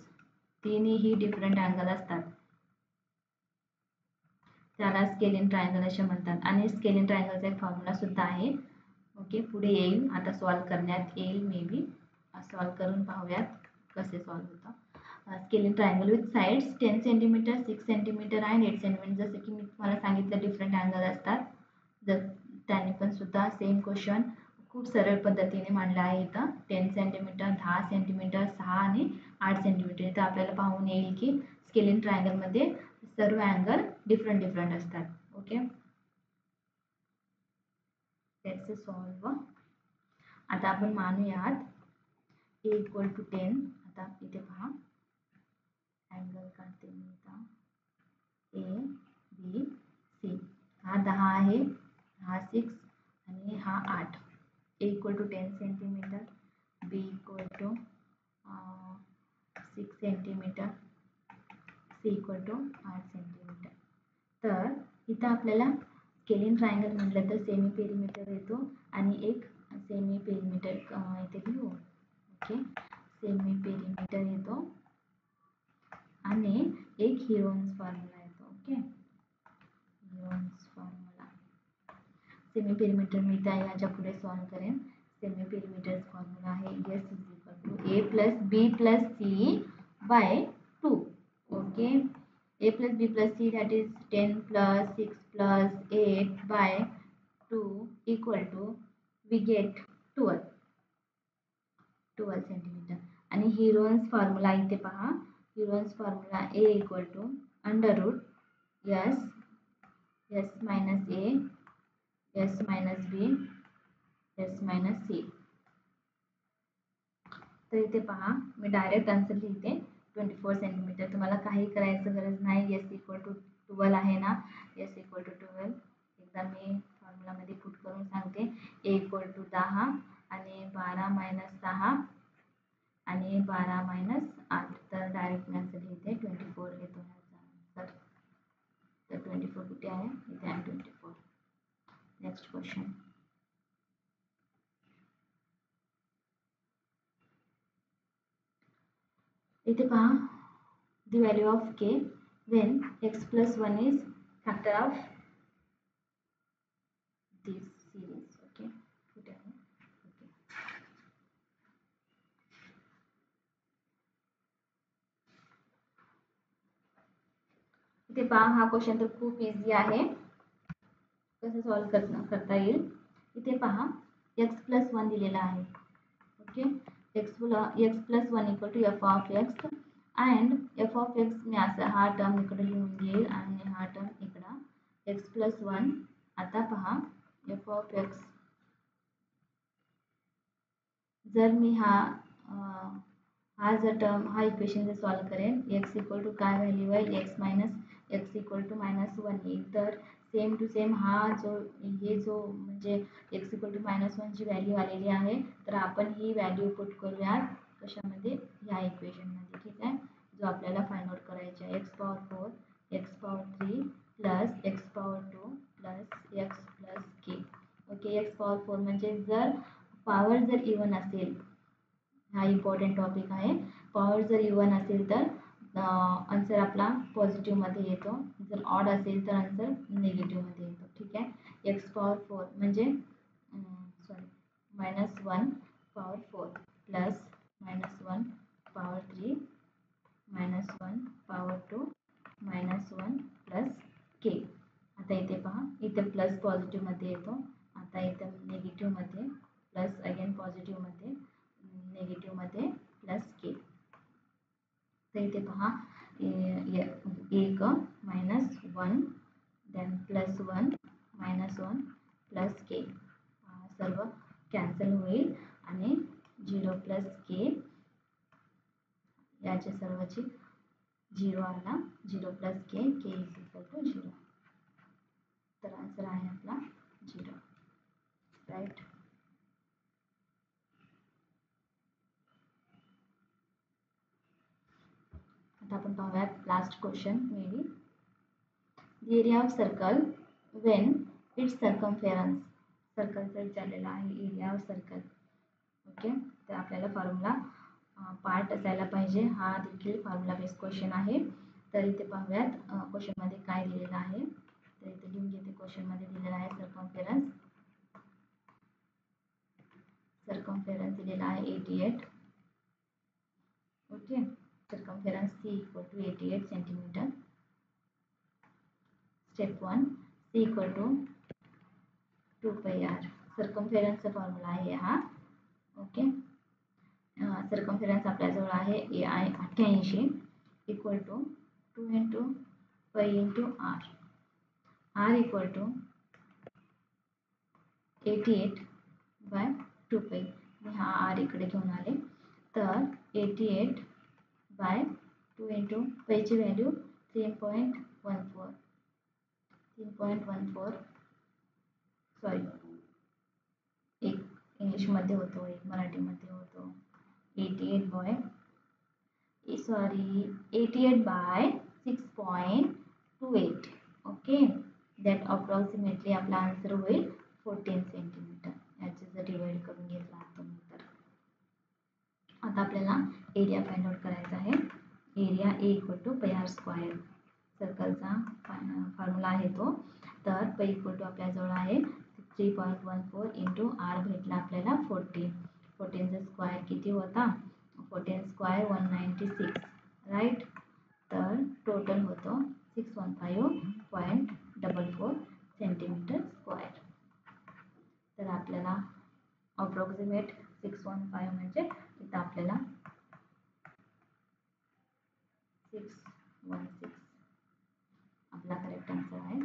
तिन्ही डिफरंट अँगल असतात, त्याला स्केलिन ट्रायंगल असे म्हणतात. आणि स्केलिन ट्रायंगलचा एक फॉर्म्युला सुद्धा आहे. ओके, पुढे येईल, आता सॉल्व करण्यात येईल, मे बी सॉल्व करून पाहूयात कसे सॉल्व होतं. Scalene triangle with sides 10 centimetre, 6 centimetre आणि 8 सेंटीमीटर. जसं की मी तुम्हाला सांगितलं, डिफरंट अँगल असतात. जर त्याने पण सुद्धा सेम क्वेश्चन खूप सरळ पद्धतीने मांडला आहे. इथं 10 सेंटीमीटर, 10 सेंटीमीटर, 6 आणि 8 सेंटीमीटर. इथं आपल्याला पाहून येईल की स्केलिन ट्रायंगलमध्ये सर्व अँगल डिफरंट असतात. Okay, let's solve. आता आपण मानूयात ए इक्वल टू 10. आता इथे पहा, अँगल काढते मी आता, ए बी सी. हा 10 आहे, हा 6 आणि हा 8. A equal to 10 centimetre, B equal to 6 centimetre, C equal to 8 centimetre. तर इथं आपल्याला स्केलिन ट्रायंगल म्हटलं तर सेमी पेरिमीटर येतो आणि एक सेमी पेरिमीटर इथे लिहू. ओके, सेमी पेरिमीटर येतो आणि एक हिरोन्स फॉर्म्युला येतो. Okay, Heron's formula. Semi perimeter मी त्या याच्या पुढे सॉल्व करेन. सेमी पेरिमीटर फॉर्म्युला आहे S is equal to A plus B plus C by 2. Okay, a plus b plus c, that is 10 plus 6 plus 8 by 2 equal to, we get 12 centimetre. आणि Heron's formula इथे पहा, Heron's formula a equal to under root s minus a s minus b s minus c. तर इथे पहा, मी direct answer लिहिते 24 centimetre. तुम्हाला काही करायचं गरज नाही. एस इक्वल टू 12 आहे ना, एस इक्वल टू 12 एकदा मी फॉर्म्युलामध्ये पुट करून सांगते. ए इक्वल टू 10 आणि 12 मायनस 6 आणि 12 मायनस 8. तर डायरेक्ट मी आन्सर लिहिते 24 येतो ह्याचा आन्सर. तर 24 कुठे आहे, इथे आहे 24. Next question. इथे पहा, the value of k when x plus 1 is factor of this series. Okay, कुठे आहे, ओके. इथे पहा, हा क्वेश्चन तर खूप इझी आहे, कसं सॉल्व करता येईल. इथे पहा, x प्लस 1 दिलेला आहे. Okay, x plus 1 equal to F of X and F of X मी असं हा टर्म इकडे लिहून घेईल आणि हा टर्म इकडं एक्स प्लस 1. आता पहा, एफ ऑफ एक्स जर मी हा जर टर्म, हा इक्वेशन जर सॉल्व करेन, एक्स इक्वल टू काय व्हॅल्यू आहे, x minus x equal to -1 येईल. तर सेम टू सेम हा जो म्हणजे एक्स इक्वल टू -1 ची व्हॅल्यू आलेली आहे, तर आपण ही व्हॅल्यू पुट करूयात कशामध्ये, ह्या इक्वेशनमध्ये. ठीक आहे, जो आपल्याला फाइंड आउट करायचा आहे, X power 4 X power 3 plus X power 2 plus X plus K. Okay, X power 4 म्हणजे जर पॉवर जर इवन असेल, हा इम्पॉर्टंट टॉपिक आहे. पॉवर जर इवन असेल तर आन्सर आपला पॉझिटिव्हमध्ये येतो. जर ऑड असेल तर आन्सर निगेटिव्हमध्ये येतो. ठीक आहे. एक्स पॉवर 4 म्हणजे -1 power 4 plus -1 power 3 -1 power 2 -1 plus K. आता इथे पहा, इथे प्लस पॉझिटिव्हमध्ये येतो. आता इथे निगेटिव्हमध्ये प्लस, अगेन पॉझिटिव्हमध्ये निगेटिव्हमध्ये प्लस के. तर इथे पहा, एक -1 देन +1 -1 प्लस के सर्व कॅन्सल होईल आणि 0 प्लस के याच्या सर्वाची 0 आला. 0 plus k is equal to 0. तर आन्सर आहे आपला 0. राईट. आता आपण पाहूयात last question. Maybe the area of circle when it's circumference. सर्कलचा विचारलेला आहे, एरिया ऑफ सर्कल. ओके. तर आपल्याला फॉर्म्युला पार्ट असायला पाहिजे. हा देखील फॉर्म्युला बेस्ड क्वेश्चन आहे. तर इथे पाहूयात क्वेश्चनमध्ये काय दिलेलं आहे. तर इथे लिहून घेते. क्वेश्चनमध्ये दिलेला आहे सर्कमफेरन्स दिलेला आहे 88. Okay. circumference C equal to 88 centimeter. Step 1, C equal to 2 pi r. circumference formula आहे हा. ओके. circumference आपल्याजवळ आहे AI 88 equal to 2 into pi into r. r equal to 88 by 2 pi. मी हा r इकडे घेऊन आले. तर 88 बाय 2 इंटू पाईची व्हॅल्यू 3.14. सॉरी, एक इंग्लिशमध्ये होतो, एक मराठीमध्ये होतो. 88 बाय 6.28. ओके. दॅट अप्रॉक्सिमेटली आपला आन्सर होईल 14 सेंटीमीटर. याचे जर डिवाइड करून घेतला तुम्ही तर. आता आपल्याला एरिया फाइंड आउट करायचा आहे. Area A equal to pi R square. सर्कलचा फॉर्म्युला आहे तो. तर पाई इक्वल टू आपल्याजवळ आहे 3.14 इंटू आर भेटला आपल्याला 14. 14चा स्क्वायर किती होता? 14 स्क्वायर 196. राईट. तर टोटल होतो 615.44 सेंटीमीटर स्क्वायर. तर आपल्याला अप्रॉक्सिमेट 615 म्हणजे इथं आपल्याला 616 आपला करेक्ट आन्सर आहे.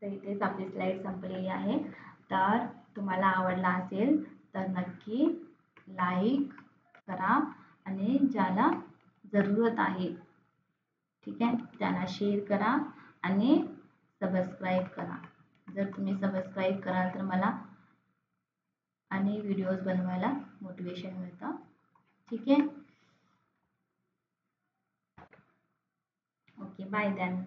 तर इथेच आपली स्लाइड संपलेली आहे. तर तुम्हाला आवडला असेल तर नक्की लाईक करा आणि ज्याला जरूरत आहे, ठीक आहे, त्याला शेअर करा आणि सबस्क्राईब करा. जर तुम्ही सबस्क्राईब कराल तर मला आणि व्हिडिओज बनवायला मोटिवेशन मिळतं. ठीक आहे. ओके. Bye then.